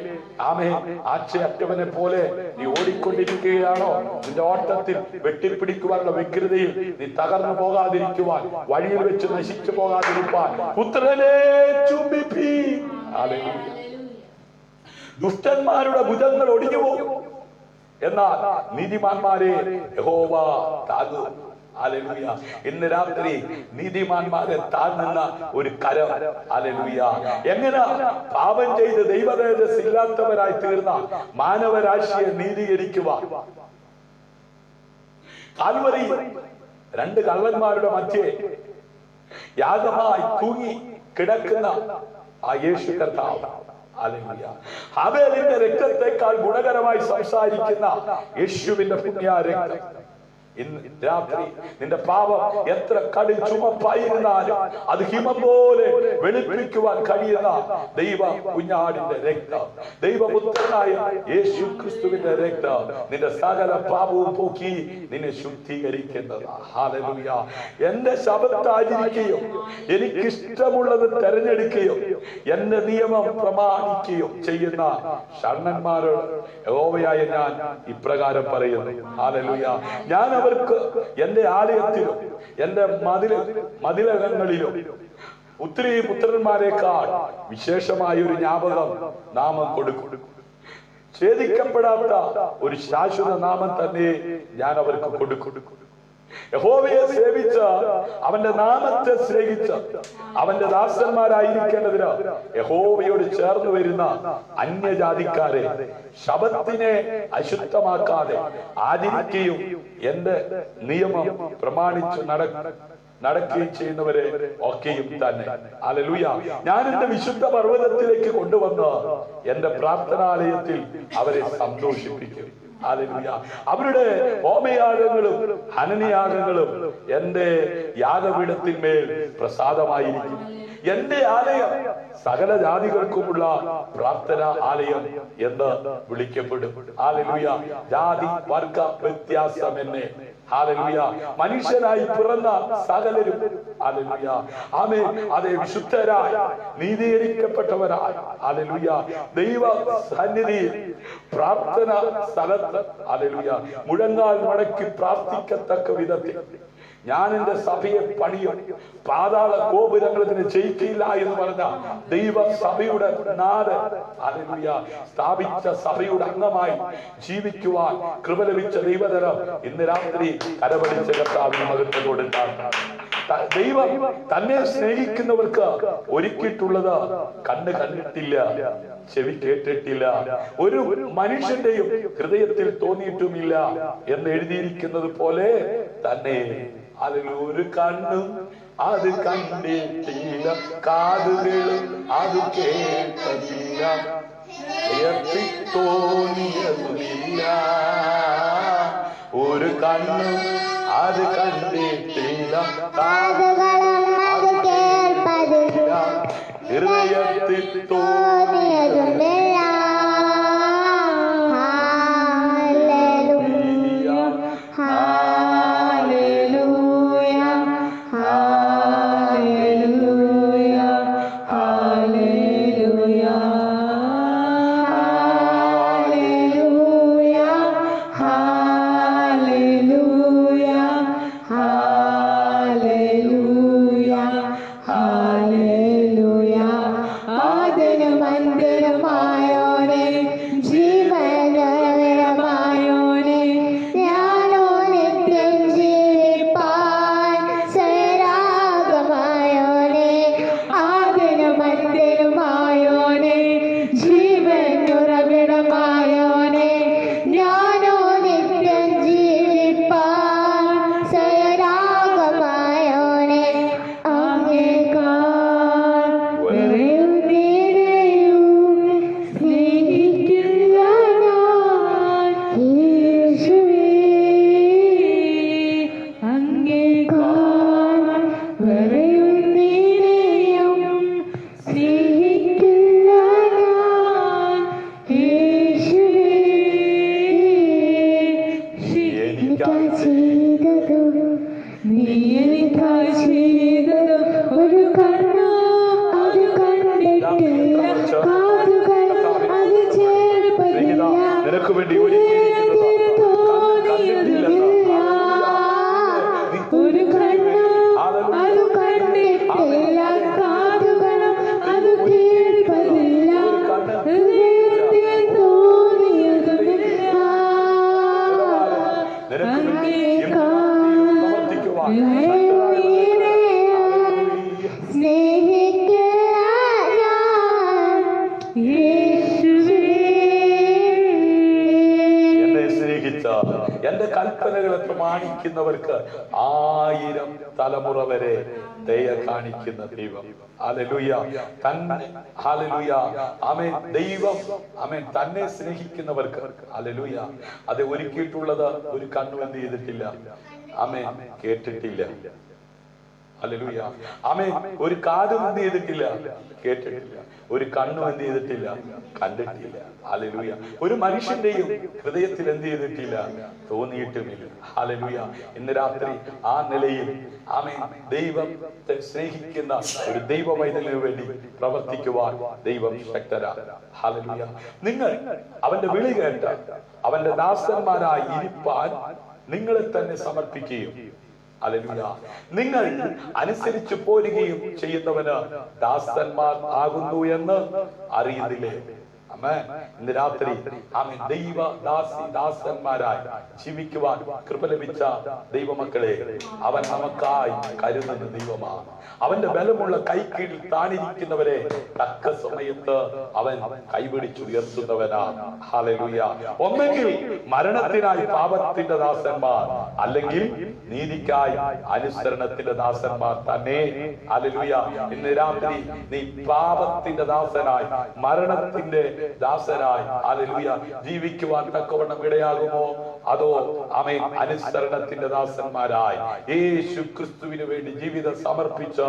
ആമേൻ. ആശയറ്റവനെ പോലെ നീ ഓടിക്കൊണ്ടിരിക്കുകയാണോ? നിന്റെ ഓട്ടത്തിൽ വെട്ടിപ്പിടിക്കുവാനുള്ള വ്യഗ്രതയിൽ നീ തകർന്നു പോകാതിരിക്കുവാൻ, വഴിയിൽ വെച്ച് നശിച്ചു പോകാതിരിക്കാൻ പുത്രനെ ചുംബിപ്പി. ദുഷ്ടന്മാരുടെ ഭുജങ്ങൾ ഒടിഞ്ഞു പോകും, എന്നാൽ നീതിമാന്മാരെ യഹോവ താങ്ങും. ഹല്ലേലൂയ. ഇന്ന് രാത്രി നീതിമാന്മാരെ താങ്ങുന്ന ഒരു കരം. ഹല്ലേലൂയ. എങ്ങനെ പാപം ചെയ്ത് ദൈവതേജസ് ഇല്ലാത്തവരായി തീർന്ന മാനവരാശിയെ നീതീകരിക്കുവാൻ കാൽവരി രണ്ട് കള്ളന്മാരുടെ മധ്യേ യാഗമായി തൂങ്ങി കിടക്കുന്ന ആ യേശു കർത്താവ്. ഹാബേലിന്റെ രക്തത്തെക്കാൾ ഗുണകരമായി സംസാരിക്കുന്ന യേശുവിന്റെ പുണ്യ രക്തം. ഇന്ന് രാത്രി നിന്റെ പാപം എത്ര കടി ചുമപ്പായിരുന്നാലും അത് ഹിമം പോലെ വെളുപ്പിക്കുവാൻ കഴിയുന്ന ദൈവ കുഞ്ഞാടിന്റെ രക്തം, ദൈവപുത്രനായ യേശു ക്രിസ്തുവിന്റെ രക്തം നിന്റെ സകല പാപവും പോക്കി നിന്നെ ശുദ്ധീകരിക്കുന്നതാണ്. ഹല്ലേലൂയ. എന്റെ ശബ്ദത്താചരിക്കുകയോ എനിക്കിഷ്ടമുള്ളത് തെരഞ്ഞെടുക്കുകയോ എന്റെ നിയമം പ്രമാണിക്കുകയോ ചെയ്യുന്ന ഷണ്ണന്മാരോട് യഹോവയായ ഞാൻ ഇപ്രകാരം പറയുന്നു. ഹല്ലേലൂയ. ഞാൻ അവർക്ക് എന്റെ ആലയത്തിലും എന്റെ മതിലകങ്ങളിലും ഒത്തിരി പുത്രന്മാരെക്കാൾ വിശേഷമായ ഒരു ജ്ഞാപകം നാമം കൊടുക്കും. ഛേദിക്കപ്പെടാത്ത ഒരു ശാശ്വത നാമം തന്നെ ഞാൻ അവർക്ക് കൊടുക്കും. യഹോവയെ സേവിച്ച് അവന്റെ നാമത്തെ സ്നേഹിച്ച് അവന്റെ ദാസന്മാരായിരിക്കേണ്ടതിന് യഹോവയോട് ചേർന്ന് വരുന്ന അന്യജാതിക്കാരെ ശബത്തിനെ അശുദ്ധമാക്കാതെ ആചരിക്കുകയും എന്റെ നിയമം പ്രമാണിച്ച് നടക്കുകയും ചെയ്യുന്നവരെ ഒക്കെയും തന്നെ. ഹല്ലേലൂയ. ഞാൻ എന്റെ വിശുദ്ധ പർവ്വതത്തിലേക്ക് കൊണ്ടുവന്ന് എന്റെ പ്രാർത്ഥനാലയത്തിൽ അവരെ സന്തോഷിപ്പിക്കും. ഹല്ലേലൂയ. അവരുടെ ഹോമയാഗങ്ങളും ഹനനയാഗങ്ങളും എന്റെ യാഗപീഠത്തിന്മേൽ പ്രസാദമായിരിക്കും. എന്റെ ആലയം സകല ജാതികൾക്കുമുള്ള പ്രാർത്ഥന ആലയം എന്ന് വിളിക്കപ്പെടും. ഹല്ലേലൂയ. ജാതി വർഗ വ്യത്യാസം എന്നെ ഹല്ലേലൂയ മനുഷ്യനായി പിറന്ന സകലരും ഹല്ലേലൂയ ആമേൻ അതേ വിശുദ്ധരായ നീതീകരിക്കപ്പെട്ടവരായ ഹല്ലേലൂയ ദൈവ സന്നിധിയിൽ പ്രാർത്ഥന സ്ഥലത്ത് ഹല്ലേലൂയ മുഴങ്കാൽ മടക്കി പ്രാർത്ഥിക്കത്തക്ക വിധത്തിൽ ഞാൻ എന്റെ സഭയെ പണിയും, പാതാള ഗോപുരങ്ങൾ ഇതിനെ ജയിക്കില്ല എന്ന് പറഞ്ഞ ദൈവ സഭയുടെ നാട് ഹല്ലേലൂയ സ്ഥാപിച്ച സഭയുടെ അംഗമായി ജീവിക്കുവാൻ കൃപ ലഭിച്ച ദൈവതരം ഇന്ന് രാത്രി കരപടിച്ച കർത്താവിന് മഹത്വം കൊടുക്കാൻ ദൈവം തന്നെ സ്നേഹിക്കുന്നവർക്ക് ഒരുക്കിയിട്ടുള്ളത് കണ്ണ് കണ്ടിട്ടില്ല, ചെവി കേട്ടിട്ടില്ല, ഒരു മനുഷ്യന്റെയും ഹൃദയത്തിൽ തോന്നിയിട്ടുമില്ല എന്ന് എഴുതിയിരിക്കുന്നത് പോലെ തന്നെ അതിലൊരു കണ്ണും അത് കണ്ടിട്ടില്ല, കാതുകളും അത് കേട്ടില്ല, തോന്നിയതുമില്ല. ഒരു കണ്ണും അത് കണ്ടിട്ടില്ല, കാതുകളും അത് കേൾപ്പതില്ല, ഹൃദയത്തിൽ തോന്നിയതുമില്ല. മന്ത്രി വരെയൊന്നിനെയും സ്നേഹിക്കില്ല ഞാൻ യേശുവേ. എനിക്കായി ചെയ്തതും നീ എനിക്കായി ചെയ്തതും ഒരു കണ്ണു അത് കണ്ടിട്ടില്ല, കാതുകൾ അത് കേൾപ്പതില്ല, നിനക്ക് വേണ്ടി ഒരു കണ്ണു അത് കണ്ടിട്ടില്ല, കാതുകളും അത് കേൾപ്പതില്ല, ഹൃദയത്തിൽ തോന്നിയതുമില്ല. സ്നേഹിക്കില്ല ഞാൻ യേശുവേ. എന്നെ സ്നേഹിച്ച എന്റെ കൽപ്പനകളെ പ്രമാണിക്കുന്നവർക്ക് 1000 തലമുറ വരെ ദയ കാണിക്കുന്ന ദൈവം. ഹല്ലേലൂയ. തന്നെ ഹല്ലേലൂയ. ആമേൻ. ദൈവം ആമേൻ തന്നെ സ്നേഹിക്കുന്നവർക്ക് ഹല്ലേലൂയ അത് ഒരുക്കിയിട്ടുള്ളത് ഒരു കണ്ണു എന്ത് ചെയ്തിട്ടില്ല, ആമേൻ, കേട്ടിട്ടില്ല. ഹല്ലേലൂയ. ആമേൻ. ഒരു കാതും എന്ത് ചെയ്തിട്ടില്ല, കേട്ടിട്ടില്ല. ഒരു കണ്ണും എന്ത് ചെയ്തിട്ടില്ല, കണ്ടിട്ടില്ല. ഹല്ലേലൂയ. ഒരു മനുഷ്യന്റെയും ഹൃദയത്തിൽ എന്ത് ചെയ്തിട്ടില്ല, തോന്നിയിട്ടുമില്ല. ഹല്ലേലൂയ. ഇന്ന് രാത്രി ആ നിലയിൽ ആമേൻ ദൈവത്തെ സ്നേഹിക്കുന്ന ഒരു ദൈവ പൈതലിനു വേണ്ടി പ്രവർത്തിക്കുവാൻ ദൈവം ശക്തരാണ്. ഹല്ലേലൂയ. നിങ്ങൾ അവന്റെ വിളി കേട്ട അവന്റെ ദാസന്മാരായി ഇരിപ്പാൻ നിങ്ങളെ തന്നെ സമർപ്പിക്കുകയും ഹല്ലേലൂയ നിങ്ങൾ അനുസരിച്ചു പോരുകയും ചെയ്യുന്നവന് ദാസന്മാർ ആകുന്നു എന്ന് അറിയുന്നില്ലേ? ആമേൻ. ഇന്ന് രാത്രി ആമേൻ ദൈവ ദാസന്മാരായി ജീവിക്കുവാൻ കൃപ ലഭിച്ച ദൈവമക്കളെ, അവൻ നമുക്കായി കരുതുന്ന ദൈവമാണ്. അവന്റെ ബലമുള്ള കൈക്കീഴിൽ താണിരിക്കുന്നവരെ തക്ക സമയത്ത് അവൻ കൈപിടിച്ചുയർത്തുന്നവനാണ്. ഹല്ലേലൂയ. ഒന്നെങ്കിൽ മരണത്തിനായി പാപത്തിന്റെ ദാസന്മാർ, അല്ലെങ്കിൽ നീതിക്കായി അനുസരണത്തിന്റെ ദാസന്മാർ തന്നെ. ഹല്ലേലൂയ. ഇന്ന് രാത്രി നീ പാപത്തിന്റെ ദാസനായി മരണത്തിന്റെ ദാസനായി ഹല്ലേലൂയ ജീവിക്കുവാൻ തക്കവണ്ണം ഇടയാകുമോ? അതോ ആമേൻ അനുസരണത്തിന്റെ ദാസന്മാരായി യേശു ക്രിസ്തുവിന് വേണ്ടി ജീവിതം സമർപ്പിച്ച്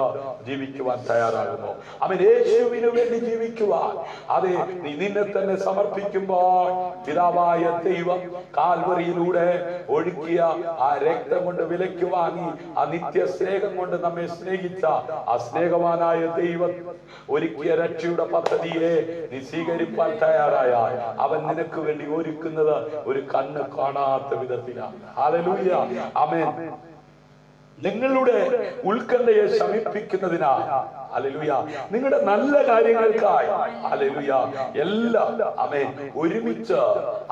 ജീവിക്കുവാൻ തയ്യാറാകുമോ? ആമേൻ. യേശുവിന് വേണ്ടി ജീവിക്കുവാൻ അതെ നീ നിന്നെ തന്നെ സമർപ്പിക്കുമ്പോൾ പിതാവായ ദൈവം കാൽവറിയിലൂടെ ഒഴുക്കിയ ആ രക്തം കൊണ്ട് വിലയ്ക്ക് വാങ്ങി ആ നിത്യ സ്നേഹം കൊണ്ട് നമ്മെ സ്നേഹിച്ച ആ സ്നേഹവാനായ ദൈവം ഒരുക്കിയ രക്ഷയുടെ പദ്ധതിയെ നീ സ്വീകരിപ്പാൻ തയ്യാറായാൽ അവൻ നിനക്ക് വേണ്ടി ഒരുക്കുന്നത് ഒരു കണ്ണ് കാണാത്ത വിധത്തിലാണ്. ഹല്ലേലൂയ. ആമേൻ. നിങ്ങളുടെ ഉത്കണ്ഠയെ ശമിപ്പിക്കുന്നതിനാ ഹല്ലേലൂയ നിങ്ങളുടെ നല്ല കാര്യങ്ങൾക്കായി ഹല്ലേലൂയ എല്ലാം ആമേൻ ഒരുമിച്ച്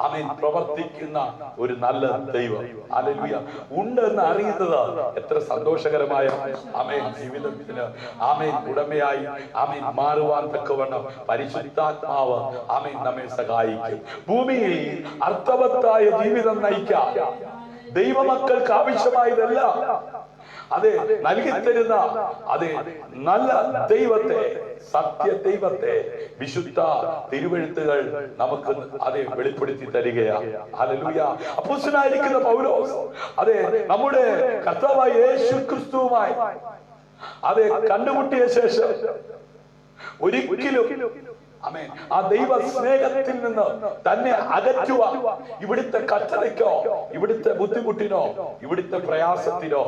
ആമേൻ പ്രവർത്തിക്കുന്ന ഒരു നല്ല ദൈവം ഹല്ലേലൂയ ഉണ്ടെന്ന് അറിയുന്നത് എത്ര സന്തോഷകരമായ ആമേൻ ജീവിതത്തിന് ആമേൻ ഉടമയായി ആമേൻ മാറുവാൻ തക്കവണ്ണം പരിശുദ്ധാത്മാവ് ആമേൻ നമ്മെ സഹായിക്കും. ഭൂമിയിൽ അർത്ഥവത്തായ ജീവിതം നയിക്കാൻ ദൈവമക്കൾക്ക് ആവശ്യമായതെല്ലാം അതെ നൽകിത്തരുന്ന അതെ നല്ല ദൈവത്തെ, സത്യ ദൈവത്തെ വിശുദ്ധ തിരുവെഴുത്തുകൾ നമുക്ക് അതെ വെളിപ്പെടുത്തി തരികയാണ്. ഹല്ലേലൂയ. അപ്പോസ്തലനായിരിക്കുന്ന പൗലോസ് അതെ നമ്മുടെ കർത്താവായ യേശു ക്രിസ്തുവുമായി അതെ കണ്ടുമുട്ടിയ ശേഷം ഒരിക്കലും ആമേൻ ആ ദൈവ സ്നേഹത്തിൽ നിന്ന് തന്നെ അകറ്റുവാൻ ഇവിടുത്തെ കഷ്ടതയ്ക്കോ ഇവിടുത്തെ ബുദ്ധിമുട്ടിനോ ഇവിടുത്തെ പ്രയാസത്തിനോ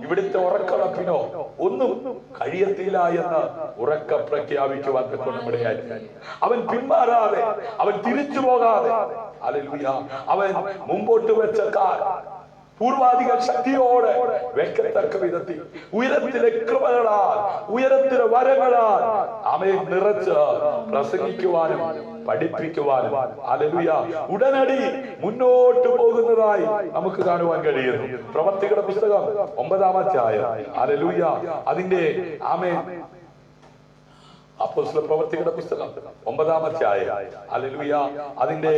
ഇവിടുത്തെ ഉറക്കളപ്പിനോ ഒന്നും കഴിയത്തില്ല എന്ന് ഉറക്ക പ്രഖ്യാപിക്കുവാൻ കൊണ്ടുമിടയായി. അവൻ പിന്മാറാതെ, അവൻ തിരിച്ചു പോകാതെ ഹല്ലേലൂയ അവൻ മുമ്പോട്ട് വെച്ച കാൽ പൂർവാധിക ശക്തിയോടെ വെക്കത്തക്ക വിധത്തിൽ ഉയരത്തിലെ കൃപകളാൽ ഉയരത്തിലെ വരങ്ങളാൽ ആമേൻ നിറച്ച് പ്രസംഗിക്കുവാനും പഠിപ്പിക്കുവാനും ഹല്ലേലൂയ ഉടനടി മുന്നോട്ട് പോകുന്നതായി നമുക്ക് കാണുവാൻ കഴിയുന്നു. പ്രവർത്തികളുടെ പുസ്തകം 9-ാം അധ്യായം ഹല്ലേലൂയ അതിന്റെ ആമേൻ അപ്പോസ്തല പ്രവർത്തികളുടെ പുസ്തകം 9-ാം അധ്യായം ഹല്ലേലൂയ അതിന്റെ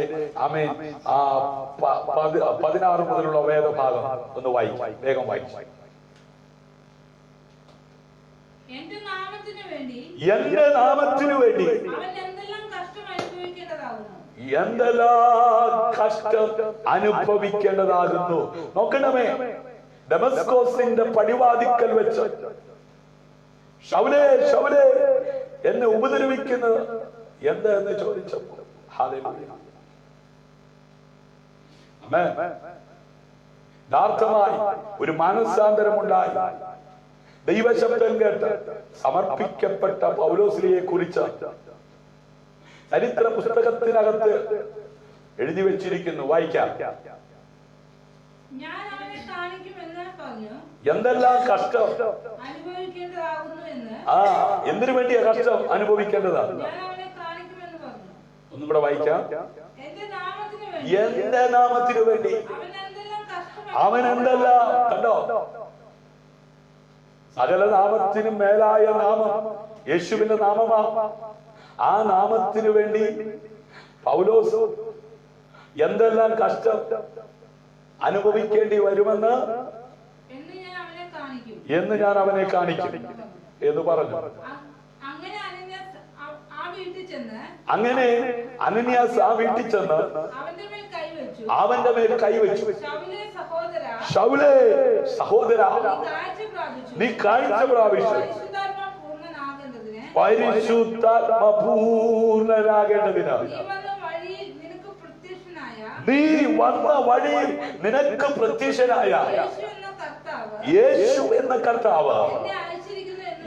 ആമേൻ 16 മുതലുള്ള വേദഭാഗം ഒന്ന് വായിക്കാം, വേഗം വായിക്കാം. എന്റെ നാമത്തിനു വേണ്ടി എന്തെല്ലാം കഷ്ടം അനുഭവിക്കേണ്ടതാകുന്നു. നോക്കണമേ, ഡമസ്കോസിന്റെ പടിവാതിക്കൽ വെച്ച് ശൗലേ ശൗലേ എന്നെ ഉപദ്രവിക്കുന്നത് എന്ത് എന്ന് ചോദിച്ചപ്പോൾ ഹല്ലേലൂയ. ആമേൻ. യഥാർത്ഥമായി ഒരു മനസ്സാന്തരമുണ്ടായി ദൈവശബ്ദം കേട്ട് സമർപ്പിക്കപ്പെട്ട പൗലോസിനെ കുറിച്ച് ചരിത്ര പുസ്തകത്തിനകത്ത് എഴുതി വെച്ചിരിക്കുന്നു. വായിക്കാം. ഞാൻ അവനെ കാണിക്കുമെന്ന് പറഞ്ഞു എന്തെല്ലാം കഷ്ടം അനുഭവിക്കേണ്ടതാകുന്നു എന്ന്. എന്തിനു വേണ്ടിയാ കഷ്ടം അനുഭവിക്കേണ്ടതാണ്? ഞാൻ അവനെ കാണിക്കുമെന്ന് പറഞ്ഞു. ഒന്നും കൂടെ വായിക്കാം. എന്റെ നാമത്തിനു വേണ്ടി എന്റെ നാമത്തിനു വേണ്ടി അവൻ എന്തെല്ലാം കണ്ടോ? സകല നാമത്തിനും മേലായ നാമം യേശുവിന്റെ നാമമാ. ആ നാമത്തിനു വേണ്ടി പൗലോസ് എന്തെല്ലാം കഷ്ടം അനുഭവിക്കേണ്ടി വരുമെന്ന് എന്ന് ഞാൻ അവനെ കാണിക്കും എന്ന് പറഞ്ഞു. അങ്ങനെ അനന്യാസ് ആ വീട്ടിൽ ചെന്ന് അവന്റെ മേൽ കൈവച്ചു. ശൗലേ സഹോദരാ, നീ കാഴ്ച പ്രാപിച്ചു പരിശുദ്ധാത്മപൂർണനാകേണ്ടതിന് നീ വന്ന വഴി നിനക്ക് പ്രത്യക്ഷനായ യേശു എന്ന കർത്താവ്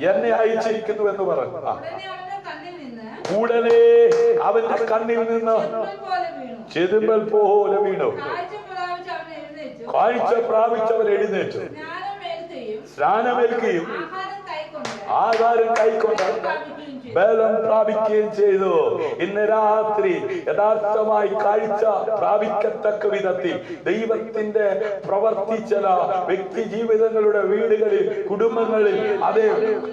എന്നെ അയച്ചിരിക്കുന്നു എന്ന് പറഞ്ഞു. ഉടനെ അവന്റെ കണ്ണിൽ നിന്ന് ചെതുമ്പൽ പോലെ വീണു. കാഴ്ച പ്രാപിച്ചവൻ എഴുന്നേറ്റു, സ്നാനമേൽക്കുകയും ആഹാരം കൈക്കൊണ്ട് ബലം പ്രാപിക്കുകയും ചെയ്തു. ഇന്ന് രാത്രി യഥാർത്ഥമായി കാഴ്ച പ്രാപിക്കത്തക്ക വിധത്തിൽ ദൈവത്തിന്റെ പ്രവർത്തിച്ചല വ്യക്തി ജീവിതങ്ങളുടെ വീടുകളിൽ, കുടുംബങ്ങളിൽ, അതേ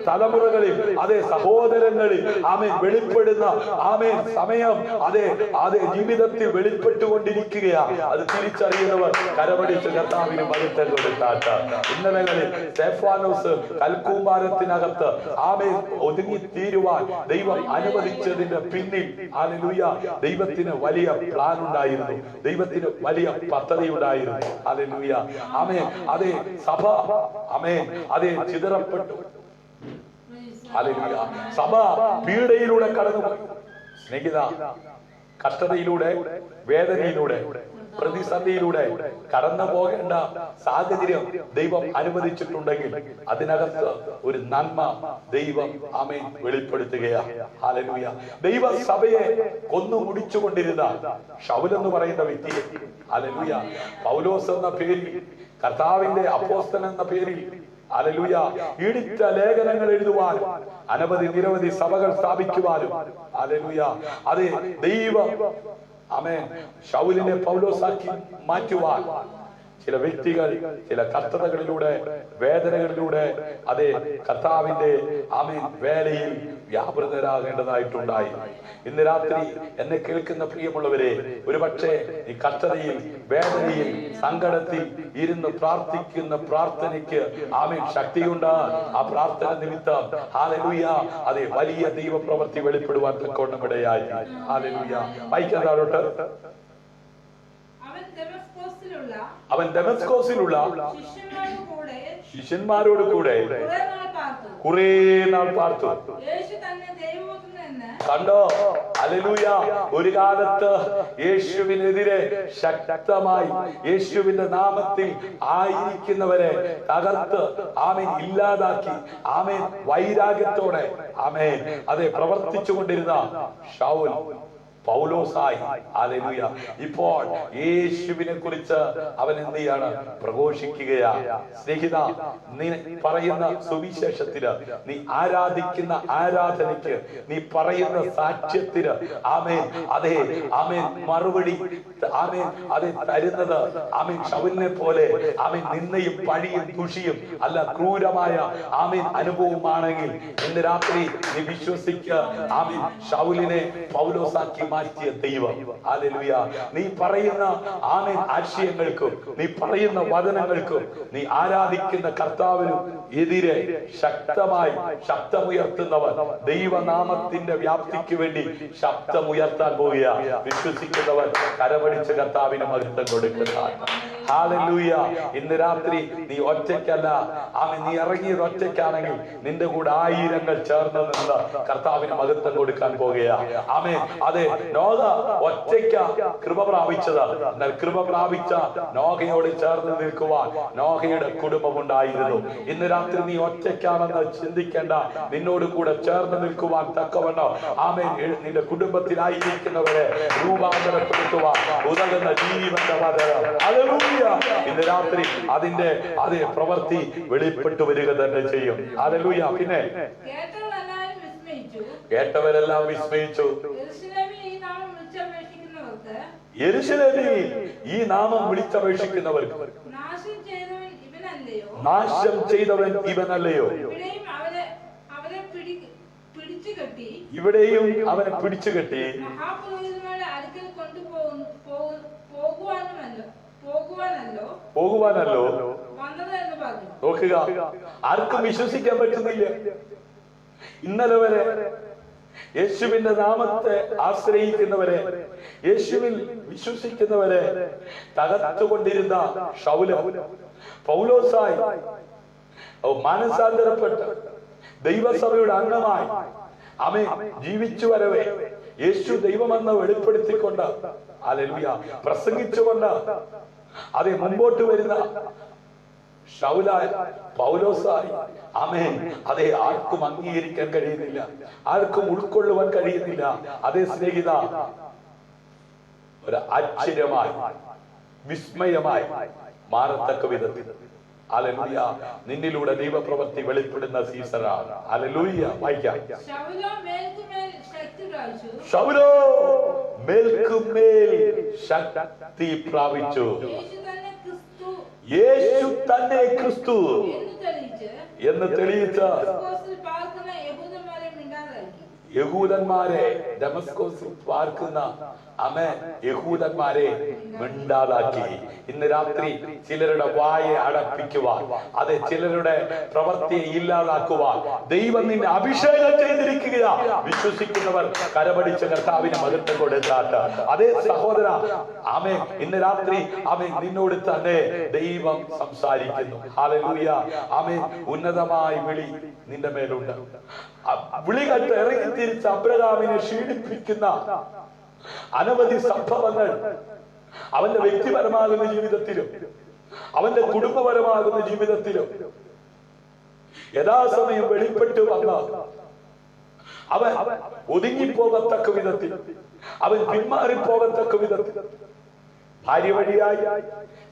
തലമുറകളിൽ, അതേ സഹോദരങ്ങളിൽ ആമേൻ വെളിപ്പെടുന്ന ആമേൻ സമയം അതേ ജീവിതത്തിൽ വെളിപ്പെട്ടുകൊണ്ടിരിക്കുകയാ. അത് തിരിച്ചറിയുന്നവർ കരമടിച്ച് കർത്താവിന് മരുത്തൽ കൊടുത്താട്ട. ഇന്നലകളിൽ സ്തെഫാനോസ് കൽക്കൂമ്പാരത്തിനകത്ത് ആമേൻ ഒതുങ്ങിത്തീരുവാൻ ദൈവം അനുവദിച്ചതിന്റെ പിന്നിൽ ഹല്ലേലൂയ ദൈവത്തിന് വലിയ പ്ലാൻ ഉണ്ടായിരുന്നു, ദൈവത്തിന് വലിയ പദ്ധതി ഉണ്ടായിരുന്നു. ഹല്ലേലൂയ ആമേൻ. അതേ സഭ ആമേൻ അതേ ചിതറപ്പെട്ടു. ഹല്ലേലൂയ സഭ പീഡയിലൂടെ കടന്നുപോയി. സ്നേഹിത, കഷ്ടതയിലൂടെ, വേദനയിലൂടെ, പ്രതിസന്ധിയിലൂടെ കടന്നു പോകേണ്ട സാഹചര്യം ദൈവം അനുവദിച്ചിട്ടുണ്ടെങ്കിൽ അതിനകത്ത് ഒരു നന്മ ദൈവം ആമേൻ വെളിപ്പെടുത്തുകയാണ്. ഹല്ലേലൂയ. ദൈവ സഭയെ കൊന്നു മുടിച്ചുകൊണ്ടിരുന്ന ശൗൽ എന്ന് പറയുന്ന വ്യക്തി ഹല്ലേലൂയ പൗലോസ് എന്ന പേരിൽ, കർത്താവിന്റെ അപ്പോസ്തലൻ എന്ന പേരിൽ ഹല്ലേലൂയ ഈടിച്ച ലേഖനങ്ങൾ എഴുതുവാനും നിരവധി സഭകൾ സ്ഥാപിക്കുവാനും ഹല്ലേലൂയ അതേ ദൈവം ആമേൻ ശൗലിനെ പൗലോസാക്കി മാറ്റുവാൻ ചില വ്യക്തികൾ ചില കഷ്ടതകളിലൂടെ, വേദനകളിലൂടെ അതേ കർത്താവിന്റെ ആമേൻ വേലയിൽ വ്യാപൃതരാകേണ്ടതായിട്ടുണ്ടായി. ഇന്ന് രാത്രി എന്നെ കേൾക്കുന്ന പ്രിയമുള്ളവരെ, ഒരുപക്ഷെ ഈ കഷ്ടതയിൽ, വേദനയിൽ, സങ്കടത്തിൽ ഇരുന്ന് പ്രാർത്ഥിക്കുന്ന പ്രാർത്ഥനയ്ക്ക് ആമേൻ ശക്തിയുണ്ട്. ആ പ്രാർത്ഥന നിമിത്തം ഹല്ലേലൂയ അതേ വലിയ ദൈവപ്രവൃത്തി വെളിപ്പെടുവാൻ തക്കവണ്ണം ഇടയായി. ഹല്ലേലൂയ. വായിക്കാൻ താഴോട്ട്. അവൻ ദമസ്കോസിലുള്ള ശിഷ്യന്മാരോട് കൂടെ കുറെ നാൾ പാർത്തു. കണ്ടോ? ഹല്ലേലൂയ. ഒരു കാലത്ത് യേശുവിനെതിരെ ശക്തമായി യേശുവിന്റെ നാമത്തിൽ ആയിരിക്കുന്നവരെ തകർത്ത് ആമേൻ ഇല്ലാതാക്കി ആമേൻ വൈരാഗ്യത്തോടെ ആമേൻ അതെ പ്രവർത്തിച്ചു കൊണ്ടിരുന്ന ശൗൽ പൗലോസായി. ഹല്ലേലൂയ. ഇപ്പോൾ യേശുവിനെ കുറിച്ച് അവൻ എന്ത് ചെയ്യാണ്? പ്രഘോഷിക്കുകയാണ്. സ്നേഹിത, നീ പറയുന്ന സുവിശേഷത്തിന്, നീ ആരാധിക്കുന്ന ആരാധനയ്ക്ക്, നീ പറയുന്ന സാക്ഷ്യത്തിന് ആമേൻ അതേ ആമേൻ മറുപടി ആമേൻ അതെ തരുന്നത് ആമേൻ ശൗലിനെ പോലെ ആമേൻ നിന്നയും പഴിയും ദുഷിയും അല്ല ക്രൂരമായ ആമേൻ അനുഭവമാണെങ്കിൽ ഇന്ന് രാത്രി നീ വിശ്വസിക്കുക. ആമേൻ ശൗലിനെ പൗലോസാക്കി മാറ്റിയ ദൈവം. ഹല്ലേലൂയ. നീ പറയുന്ന ആമേൻ ആശയങ്ങൾക്കും നീ പറയുന്ന വചനങ്ങൾക്കും നീ ആരാധിക്കുന്ന കർത്താവിനും എതിരെ ശക്തമായി ശബ്ദമുയർത്തുന്നവർ ദൈവനാമത്തിന്റെ വ്യാപ്തിക്ക് വേണ്ടി ശബ്ദമുയർത്താൻ പോവുക. വിശ്വസിക്കുന്നവർ കരമടിച്ച് കർത്താവിന് മഹത്വം കൊടുക്കുന്ന. ഹല്ലേലൂയ. ഇന്ന് രാത്രി നീ ഒറ്റയ്ക്കല്ല. ആമേൻ. നീ ഇറങ്ങിയത് ഒറ്റയ്ക്കാണെങ്കിൽ നിന്റെ കൂടെ ആയിരങ്ങൾ ചേർന്ന് നിന്ന് കർത്താവിന് മഹത്വം കൊടുക്കാൻ പോകുക. ആമേൻ. അതെ, നോഹ ഒറ്റയ്ക്ക കൃപ പ്രാപിച്ചത്. എന്നാൽ കൃപ പ്രാപിച്ച നോഹയോട് ചേർന്ന് നിൽക്കുവാൻ നോഹയുടെ കുടുംബം ഉണ്ടായിരുന്നു. ഇന്ന് രാത്രി നീ ഒറ്റയ്ക്കാണെന്ന് ചിന്തിക്കേണ്ട. നിന്നോട് കൂടെ ചേർന്ന് നിൽക്കുവാൻ തക്കവണ്ണം ആമേൻ നിന്റെ കുടുംബത്തിലായിരിക്കുന്നവരെ രൂപാന്തരപ്പെടുത്തുവാൻ ഉതകുന്ന ജീവന്റെ വചനം. ഹല്ലേലൂയ. ഇന്ന് രാത്രി അതിന്റെ അതേ പ്രവൃത്തി വെളിപ്പെട്ടു വരിക തന്നെ ചെയ്യും. ഹല്ലേലൂയ. പിന്നെ കേട്ടവരെല്ലാം വിസ്മയിച്ചു. യെരൂശലേമിൽ ഈ നാമം വിളിച്ചപേക്ഷിക്കുന്നവർക്ക് നാശം ചെയ്തവൻ ഇവനല്ലയോ? ഇവിടെയും അവനെ പിടിച്ചുകെട്ടി പോകുവാനല്ലോ. നോക്കുക, ആർക്കും വിശ്വസിക്കാൻ പറ്റുന്നില്ല. ഇന്നലെ വരെ യേശുവിന്റെ നാമത്തെ ആശ്രയിക്കുന്നവരെ, യേശുവിൽ വിശ്വസിക്കുന്നവരെ തകർത്തുകൊണ്ടിരുന്ന ശൗല പൗലോസായി മാനസാന്തരപ്പെട്ട് ദൈവസഭയുടെ അംഗമായി ആമേൻ ജീവിച്ചു വരവേ യേശു ദൈവമെന്ന് വെളിപ്പെടുത്തിക്കൊണ്ട് ഹല്ലേലൂയ പ്രസംഗിച്ചുകൊണ്ട് അതേ മുമ്പോട്ട് വരുന്ന ശൗലായി പൗലോസായി ആമേൻ അതേ ആർക്കും അംഗീകരിക്കാൻ കഴിയുന്നില്ല, ആർക്കും ഉൾക്കൊള്ളുവാൻ കഴിയുന്നില്ല. അതേ സ്നേഹിത, ഒരു ആശ്ചര്യമായി വിസ്മയമായി മാറത്തക്ക വിധത്തിൽ ഹല്ലേലൂയ നിന്നിലൂടെ ദൈവപ്രവൃത്തി വെളിപ്പെടുന്ന സീസറാണ്. ഹല്ലേലൂയ. വായിക്കാം. ശൗലോ മേൽക്കുമേൽ ശക്തി പ്രാപിച്ചു. യേശു തന്നെ ക്രിസ്തു എന്ന് തെളിയിച്ച യഹൂദന്മാരെ, ദമസ്കോസിൽ പാർക്കുന്ന യഹൂദന്മാരെ മിണ്ടാതാക്കി. ഇന്ന് രാത്രി ചിലരുടെ വായെ അടപ്പിക്കുവാൻ, അതെ ചിലരുടെ പ്രവൃത്തിയെ ഇല്ലാതാക്കുവാൻ ദൈവം നിന്നെ അഭിഷേകം ചെയ്തിരിക്കുക. വിശ്വസിക്കുന്നവർ കരമടിച്ച കർത്താവിന് മഹത്വം കൊടുത്താട്ട്. അതേ സഹോദര, ആമേൻ, ഇന്ന് രാത്രി ആമേൻ നിന്നോട് തന്നെ ദൈവം സംസാരിക്കുന്നു. ഹല്ലേലൂയ. ആമേൻ. ഉന്നതമായ വിളി നിന്റെ മേലുണ്ട്. വിളി കണ്ട് ഇറങ്ങി തിരിച്ച് അബ്രഹാമിനെ ക്ഷീണിപ്പിക്കുന്ന അനവധി സംഭവങ്ങൾ അവന്റെ വ്യക്തിപരമാകുന്ന ജീവിതത്തിലും അവന്റെ കുടുംബപരമാകുന്ന ജീവിതത്തിലും യഥാസമയം വെളിപ്പെട്ടു വന്ന അവൻ ഒതുങ്ങിപ്പോകത്തക്ക വിധത്തിൽ, അവൻ പിന്മാറിപ്പോകത്തക്ക വിധത്തിൽ ഭാര്യ വഴിയായി,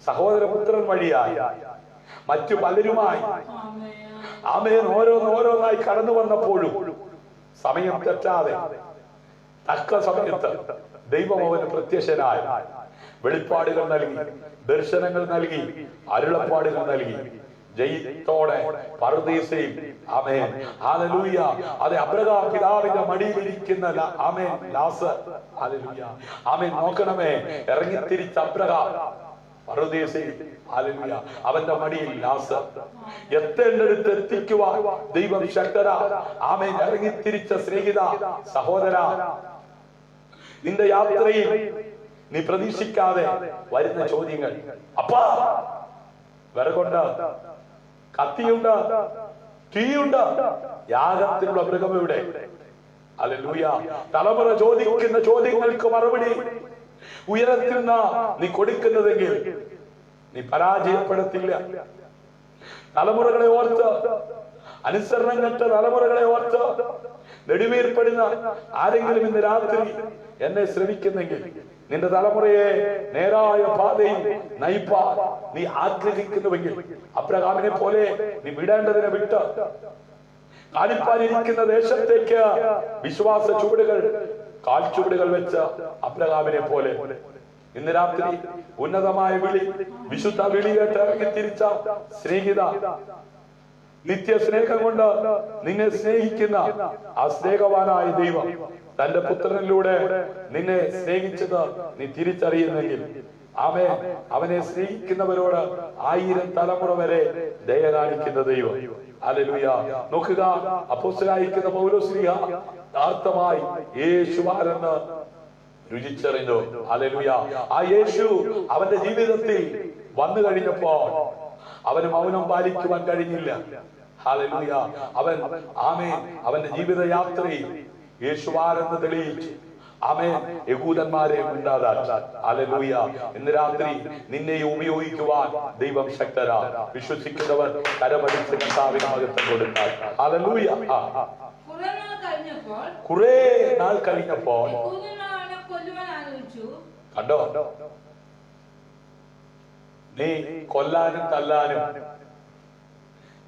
സഹോദരപുത്രൻ വഴിയായി, മറ്റു പലരുമായി ആമേൻ ഓരോന്നായി കടന്നു വന്നപ്പോഴും സമയം തെറ്റാതെ തക്ക സമയത്ത് ദൈവം അവന് പ്രത്യക്ഷനായി വെളിപ്പാടുകൾ നൽകി, ദർശനങ്ങൾ നൽകി, അരുളപ്പാടുകൾ നൽകി. ജയത്തോടെ പറുദീസയിൽ ആമേൻ ഹല്ലേലൂയ അതെ അബ്രഹാം പിതാവിന്റെ മടിയിലിരിക്കുന്ന ആമേൻ ലാസർ ഹല്ലേലൂയ ആമേൻ നോക്കണമേ, ഇറങ്ങി തിരിച്ച അബ്രഹാം പറുദീസയിൽ ഹല്ലേലൂയ അവന്റെ മടിയിൽ ലാസർ. എത്തേണ്ടടുത്ത് എത്തിക്കുവാൻ ദൈവം ശക്തരാ. ആമേൻ. ഇറങ്ങി തിരിച്ച സ്നേഹിത സഹോദര, നിന്റെ യാത്രയിൽ നീ പ്രതീക്ഷിക്കാതെ വരുന്ന ചോദ്യങ്ങൾ. അപ്പാ വിറകുണ്ട്, കത്തിയുണ്ട്, തീയുണ്ട്, യാഗത്തിനുള്ള മൃഗമെവിടെ? ഹല്ലേലൂയ. തലമുറ ചോദിക്കുന്ന ചോദ്യങ്ങൾക്ക് മറുപടി ഉയരത്തിൽ നിന്ന് നീ കൊടുക്കുന്നതെങ്കിൽ നീ പരാജയപ്പെടത്തില്ല. തലമുറകളെ ഓർത്ത്, അനുസരണം കെട്ട തലമുറകളെ ഓർത്ത് നെടുവീർപ്പെടുന്ന ആരെങ്കിലും ഇന്ന് രാത്രി എന്നെ ശ്രമിക്കുന്നെങ്കിൽ, നിന്റെ തലമുറയെ നേരായ പാതയിൽ നയിപ്പാൻ നീ ആഗ്രഹിക്കുന്നുവെങ്കിൽ, അബ്രഹാമിനെ പോലെ നീ വിടേണ്ടതിനെ വിട്ട് കാണിപ്പാനിരിക്കുന്ന ദേശത്തേക്ക് വിശ്വാസ ചുവടുകൾ, കാൽച്ചുവടുകൾ വെച്ച അബ്രഹാമിനെ പോലെ ഇന്ന് രാത്രി ഉന്നതമായ വിളി, വിശുദ്ധ വിളി കേട്ട് ഇറങ്ങി തിരിച്ച സ്നേഹിത, നിത്യസ്നേഹം കൊണ്ട് നിന്നെ സ്നേഹിക്കുന്ന ആ സ്നേഹവാനായ ദൈവം തന്റെ പുത്രനിലൂടെ നിന്നെ സ്നേഹിച്ചത് നീ തിരിച്ചറിയുന്നെങ്കിൽ അവനെ സ്നേഹിക്കുന്നവരോട് 1000 തലമുറ വരെ ദയ കാണിക്കുന്ന ദൈവം. ഹല്ലേലൂയ. നോക്കുക, അപ്പോസ്തലനായിരിക്കുന്ന പൗലോസ്ലീഹ യഥാർത്ഥമായി യേശുവാരെന്ന് രുചിച്ചറിഞ്ഞു. ഹല്ലേലൂയ. ആ യേശു അവന്റെ ജീവിതത്തിൽ വന്നു കഴിഞ്ഞപ്പോൾ അവന് മൗനം പാലിക്കുവാൻ കഴിഞ്ഞില്ല. ഹല്ലേലൂയ. അവന്റെ ജീവിതയാത്രയിൽ യേശുവാരെന്ന് തെളിയിച്ചു. യഹൂദന്മാരെ ഉണ്ടാതാക്കി. ഹല്ലേലൂയ. ഇന്ന് രാത്രി നിന്നെ ഉപയോഗിക്കുവാൻ ദൈവം ശക്തരാ. വിശ്വസിക്കുന്നവർ കരമടിച്ച് കർത്താവിന് മഹത്വം കൊടുത്താൽ. ഹല്ലേലൂയ. കുറെ നാൾ കഴിഞ്ഞപ്പോൾ കണ്ടോ, നീ കൊല്ലാനും തല്ലാനും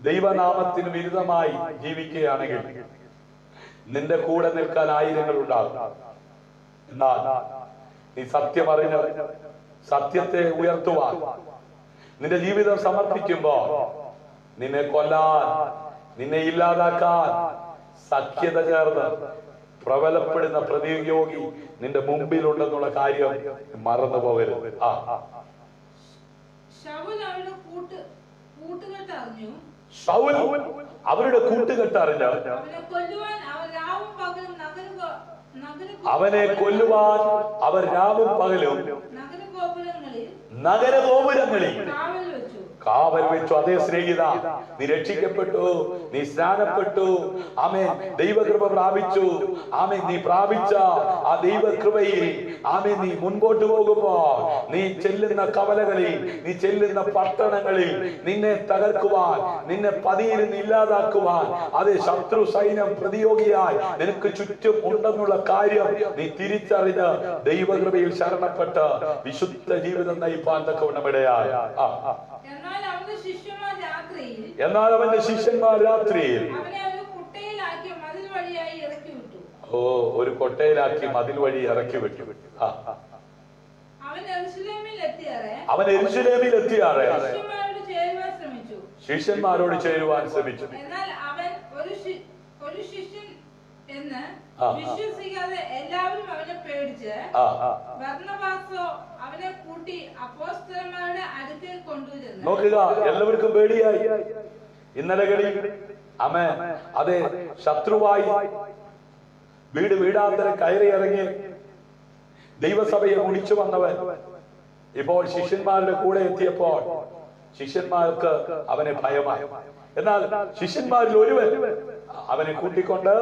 ദൈവനാമത്തിന് വിരുദ്ധമായി ജീവിക്കുകയാണെങ്കിൽ നിന്റെ കൂടെ നിൽക്കാൻ 1000 ഉണ്ടാകും. എന്നാൽ നീ സത്യം അറിഞ്ഞ് സത്യത്തെ ഉയർത്തുവാൻ നിന്റെ ജീവിതം സമർപ്പിക്കുമ്പോൾ നിന്നെ കൊല്ലാൻ, നിന്നെ ഇല്ലാതാക്കാൻ സഖ്യത ചേർന്ന് പ്രബലപ്പെടുന്ന പ്രതിയോഗി നിന്റെ മുമ്പിലുണ്ടെന്നുള്ള കാര്യം മറന്നു പോകരുത്. ശൗൽ അവരുടെ കൂട്ടുകെട്ടറിഞ്ഞ് അവനെ കൊല്ലുവാൻ അവർ രാവും പകലും നഗരഗോപുരങ്ങളിൽ കാവൽ വെച്ചു. അതേ സ്നേഹിത, നീ രക്ഷിക്കപ്പെട്ടു, നീ സ്നാനപ്പെട്ടു, ദൈവകൃപ പ്രാപിച്ചു. നീ പ്രാപിച്ച ആ ദൈവകൃപയിൽ നീ മുൻപോട്ട് പോകുമ്പോ നീ ചെല്ലുന്ന കവലകളിൽ, നീ ചെല്ലുന്ന പട്ടണങ്ങളിൽ നിന്നെ തകർക്കുവാൻ, നിന്നെ പതിയിൽ നിന്ന് ഇല്ലാതാക്കുവാൻ അതേ ശത്രു സൈന്യം പ്രതിയോഗിയായി നിനക്ക് ചുറ്റും ഉണ്ടെന്നുള്ള കാര്യം നീ തിരിച്ചറിഞ്ഞ് ദൈവകൃപയിൽ ശരണപ്പെട്ട് വിശുദ്ധ ജീവിതം നയിപ്പാൻ തക്കവണ്ണമിടയായ. എന്നാൽ അവന്റെ ശിഷ്യന്മാർ രാത്രിയിൽ ഒരു കൊട്ടയിലാക്കി മതിൽ വഴി ഇറക്കി വിട്ടു. അവൻ യെരൂശലേമിൽ എത്തിയാറെ ശിഷ്യന്മാരോട് ചേരുവാൻ ശ്രമിച്ചു. വിശ്വസിക്കാതെ എല്ലാവരും അവനെ പേടിച്ച് ബർന്നബാസോ അവനെ കൂട്ടി അപ്പോസ്തലന്മാരുടെ അടുക്കൽ കൊണ്ടുവരുന്നു. നോക്കുക, എല്ലാവർക്കും പേടിയായി. ഇന്നലകളിൽ അതെ ശത്രുവായി വീടാന്തരം കയറി ഇറങ്ങി ദൈവസഭയെ മുടിച്ചു വന്നവൻ ഇപ്പോൾ ശിഷ്യന്മാരുടെ കൂടെ എത്തിയപ്പോൾ ശിഷ്യന്മാർക്ക് അവനെ ഭയമായി. എന്നാൽ ശിഷ്യന്മാരിൽ ഒരുവൻ അവനെ കൂട്ടിക്കൊണ്ട്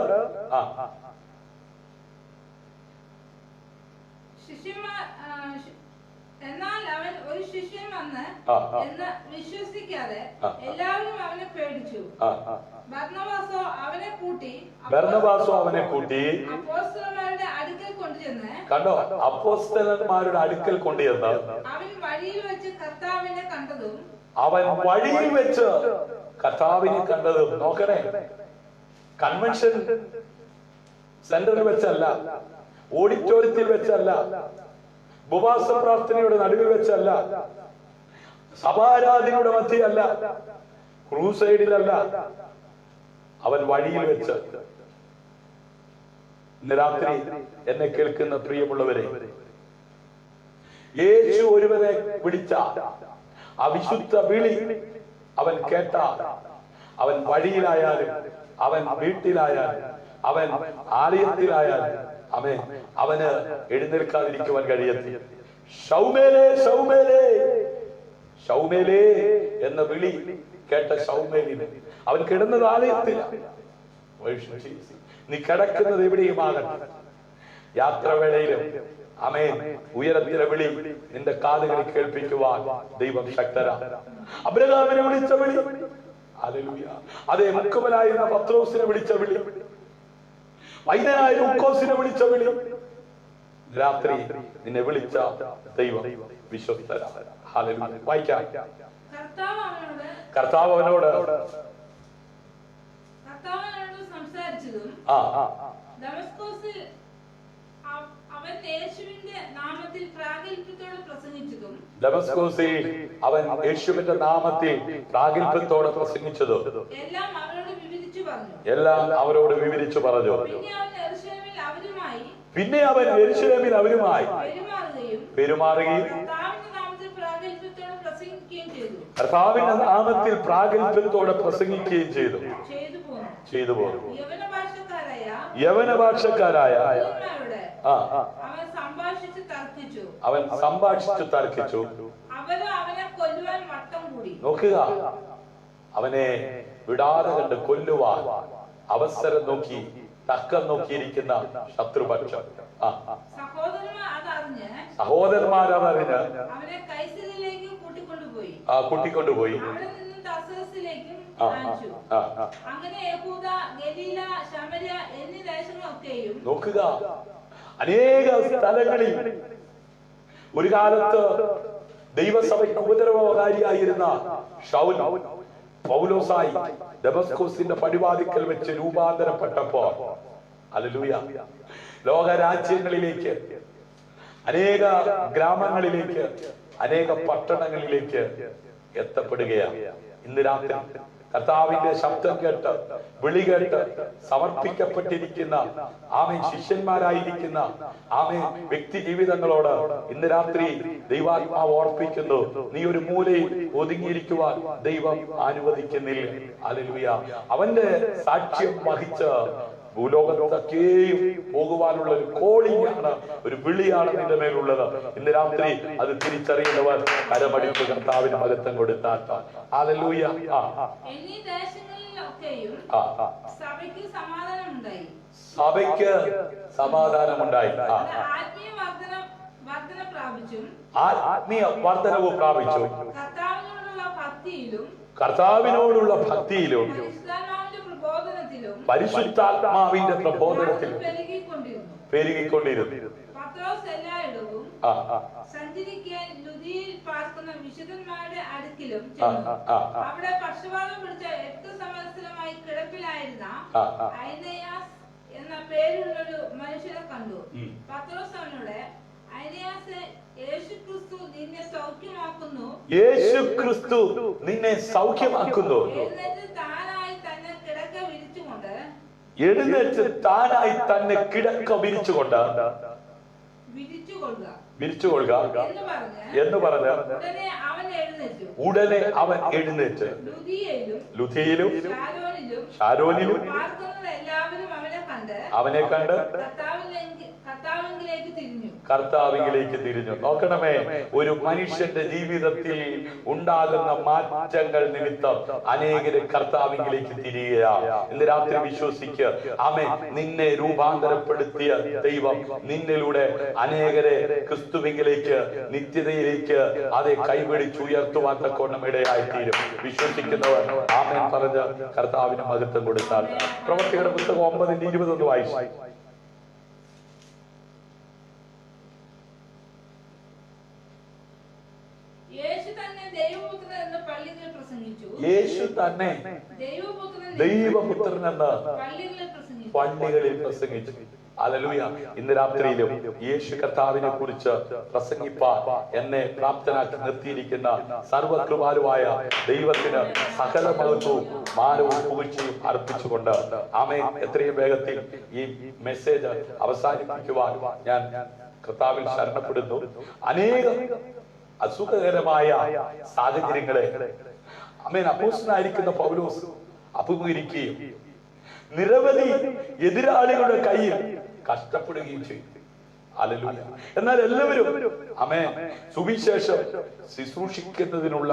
എന്നാൽ അവൻ ഒരു ശിഷ്യൻ വന്ന് എന്ന് വിശ്വസിക്കാതെ എല്ലാവരും അവനെ പേടിച്ചു. ബർന്നബാസോ അവനെ കൂട്ടി അപ്പോസ്തലന്മാരുടെ അടുക്കൽ കൊണ്ടുചെന്ന് കണ്ടോ, അപ്പോസ്തലന്മാരുടെ അടുക്കൽ കൊണ്ടുചെന്ന് അവൻ വഴിയിൽ വെച്ച് കർത്താവിനെ കണ്ടതും നോക്കണേ, കൺവെൻഷൻ സെന്ററിൽ വെച്ചല്ല, ഓഡിറ്റോറിയത്തിൽ വെച്ചല്ല, ഉപവാസ പ്രാർത്ഥനയുടെ നടുവിൽ വെച്ചല്ല, സഭാരാധനയുടെ മധ്യയല്ല, ക്രൂസൈഡിലല്ല, അവൻ വഴിയിൽ വെച്ച്. ഇന്ന് രാത്രി എന്നെ കേൾക്കുന്ന പ്രിയമുള്ളവരെ, യേശു ഒരുവനെ വിളിച്ച ആ വിശുദ്ധ വിളി അവൻ കേട്ട, അവൻ വഴിയിലായാലും, അവൻ വീട്ടിലായാലും, അവൻ ആലയത്തിലായാലും അവന് എഴുന്നേൽക്കാതിരിക്കുവാൻ കഴിയത്തി. ശൗമേലേ ശൗമേലേ ശൗമേലേ എന്ന വിളി കേട്ട ശൗമേലിന് അവൻ കിടന്നത് ആലയത്തിലാണ്. നീ കിടക്കുന്നത് എവിടെയുമാകട്ടെ, യാത്രവേളയിലും ഉയരത്തിലെ വിളി നിന്റെ കാതുകളിൽ കേൾപ്പിക്കുവാൻ ദൈവം ശക്തരാ. അബ്രഹാമിനെ വിളിച്ച വിളി, ഹല്ലേലൂയ. അതേ മുക്കുമലായിരുന്ന പത്രോസിനെ വിളിച്ച വിളി, വൈദ്യനായ ലൂക്കോസിനെ വിളിച്ച വിളി, രാത്രി നിന്നെ വിളിച്ച ദൈവം വിശ്വസ്തരാ. ഹല്ലേലൂയ. വായിക്കാം. കർത്താവ് അവനോട് സംസാരിച്ചതും ദമസ്കോസിൽ അവൻ അവൻ യേശുവിന്റെ നാമത്തിൽ പ്രാഗൽഭ്യത്തോടെ പ്രസംഗിച്ചതും ഡമസ്കോസിൽ അവൻ യേശുവിന്റെ നാമത്തിൽ പ്രാഗൽഭ്യത്തോടെ പ്രസംഗിച്ചത് എല്ലാം അവരോട് വിവരിച്ചു പറഞ്ഞു. എല്ലാം അവരോട് വിവരിച്ചു പറഞ്ഞു. പിന്നെ അവൻ യെരൂശലേമിൽ അവരുമായി പെരുമാറുകയും കർത്താവിന്റെ നാമത്തിൽ പ്രാഗൽഭ്യത്തോടെ പ്രസംഗിക്കുകയും കർത്താവിന്റെ നാമത്തിൽ പ്രാഗൽഭ്യത്തോടെ പ്രസംഗിക്കുകയും ചെയ്തു പോന്നു. യവന ഭാഷക്കാരായ അവൻ സംഭാഷിച്ചു തർക്കിച്ചു. അവനെ കൊല്ലുവാൻ വട്ടം കൂടി. നോക്കുക, അവനെ വിടാതെ കണ്ട് കൊല്ലുവാൻ അവസരം നോക്കി തക്കം നോക്കിയിരിക്കുന്ന ശത്രുപക്ഷം. സഹോദരന്മാരതറിഞ്ഞ് അവനെ കൈസരിലേക്ക് കൂട്ടിക്കൊണ്ടുപോയി. അങ്ങനെ യഹൂദ, ഗലീല, ശമര്യ എന്നീ ദേശങ്ങളൊക്കെയും. നോക്കുക, അനേക സ്ഥലങ്ങളിൽ ഒരു കാലത്ത് ദൈവസഭയ്ക്ക് ഉപദ്രവകാരിയായിരുന്ന ശൗൽ പൗലോസായി ദമസ്കോസിന്റെ പടിവാതിക്കൽ വെച്ച് രൂപാന്തരപ്പെട്ടപ്പോ ഹല്ലേലൂയ, ലോകരാജ്യങ്ങളിലേക്ക്, അനേക ഗ്രാമങ്ങളിലേക്ക്, അനേക പട്ടണങ്ങളിലേക്ക് എത്തപ്പെടുകയാണ്. ഇന്ന് രാത്രി കർത്താവിന്റെ ശബ്ദം കേട്ട്, വിളി കേട്ട് സമർപ്പിക്കപ്പെട്ടിരിക്കുന്ന ആമേൻ ശിഷ്യന്മാരായിരിക്കുന്ന ആമേൻ വ്യക്തി ജീവിതങ്ങളോട് ഇന്ന് രാത്രി ദൈവാത്മാവ് ഓർപ്പിക്കുന്നു, നീ ഒരു മൂലയിൽ ഒതുങ്ങിയിരിക്കുവാൻ ദൈവം അനുവദിക്കുന്നില്ല. ഹല്ലേലൂയ. അവന്റെ സാക്ഷ്യം വഹിച്ച ഭൂലോകത്തൊക്കെയും പോകുവാനുള്ള ഒരു കോളിംഗ് ആണ്, ഒരു വിളിയാണ് നിന്റെ മേലുള്ളത്. ഇന്ന് രാത്രി അത് തിരിച്ചറിയുന്നവർ കരമടിപ്പ് കർത്താവിന് മഹത്വം കൊടുത്താൽ. ഹല്ലേലൂയ. സഭയ്ക്ക് സമാധാനമുണ്ടായി. ആത്മീയ വർധനവും പ്രാപിച്ചു. കർത്താവിനോടുള്ള ഭക്തിയിലും പരിശുദ്ധാത്മാവിന്റെ പ്രബോധനത്തിലും പെരുകിക്കൊണ്ടിരുന്നു. പത്രോസ് എല്ലായിടവും സഞ്ചരിക്കാൻ ലുദിയിൽ പാർക്കുന്ന വിശുദ്ധന്മാരുടെ അടുക്കിലും ചെന്നു. അവിടെ പക്ഷവാതം പിടിച്ച 8 സംവത്സരമായി കിടപ്പിലായിരുന്ന ഐനയാസ് എന്ന പേരുള്ളൊരു മനുഷ്യനെ കണ്ടു. പത്രോസ് അവനോട്, ഐനയാസേ, യേശുക്രിസ്തു നിന്നെ സൗഖ്യമാക്കുന്നു. യേശുക്രിസ്തു നിന്നെ സൗഖ്യമാക്കുന്നു. എഴുന്നേറ്റ് താനായി തന്നെ കിടക്ക വിരിച്ചുകൊണ്ട് വിരിച്ചുകൊള്ളുക എന്ന് പറഞ്ഞ് ഉടനെ അവൻ എഴുന്നേറ്റ് ലുദിയയിലും ശാരോനിലും അവനെ കണ്ട് കർത്താവിലേക്ക് തിരിഞ്ഞു. നോക്കണമേ, ഒരു മനുഷ്യന്റെ ജീവിതത്തിൽ ഉണ്ടാകുന്ന മാറ്റങ്ങൾ നിമിത്തം അനേകരെ കർത്താവിലേക്ക് തിരിയുകയാണ്. ഇന്ന് രാത്രി വിശ്വസിക്കുക, ആമേൻ, നിന്നെ രൂപാന്തരപ്പെടുത്തിയ ദൈവം നിന്നിലൂടെ അനേകരെ ക്രിസ്തുവിലേക്ക്, നിത്യതയിലേക്ക് അതേ കൈപിടിച്ചുയർത്തുവാൻ തക്കോണം ഇടയായിത്തീരും. വിശ്വസിക്കുന്നവർ ആമേൻ പറഞ്ഞ് കർത്താവിന് മഹത്വം കൊടുത്താൽ. പ്രവർത്തികളുടെ പുസ്തകം 9:20 വായിച്ചു. യേശു തന്നെ ദൈവപുത്രൻ എന്ന് പള്ളികളിൽ പ്രസംഗിച്ചു. ഹല്ലേലൂയ. ഇന്ന് രാത്രിയിലും യേശു കർത്താവിനെ കുറിച്ച് പ്രസംഗിപ്പാൻ എന്നെ പ്രാപ്തനാക്കി നിർത്തിയിരിക്കുന്ന സർവകൃപാലുവായ ദൈവത്തിന് സകല മഹത്വവും മാനവും പുകഴ്ചയും അർപ്പിച്ചുകൊണ്ട് ആമേൻ എത്രയും വേഗത്തിൽ ഈ മെസ്സേജ് അവസാനിപ്പിക്കുവാൻ ഞാൻ കർത്താവിൽ ശരണപ്പെടുന്നു. അനേകം അസുഖകരമായ സാഹചര്യങ്ങളെ ആമേൻ അപ്പോസ്തലനായിരിക്കുന്ന പൗലോസ് അഭിമുഖീകരിക്കുകയും നിരവധി എതിരാളികളുടെ കയ്യിൽ കഷ്ടപ്പെടുകയും ചെയ്തു. ഹല്ലേലൂയ. എന്നാൽ എല്ലാവരും ആമേൻ സുവിശേഷം ശുശ്രൂഷിക്കുന്നതിനുള്ള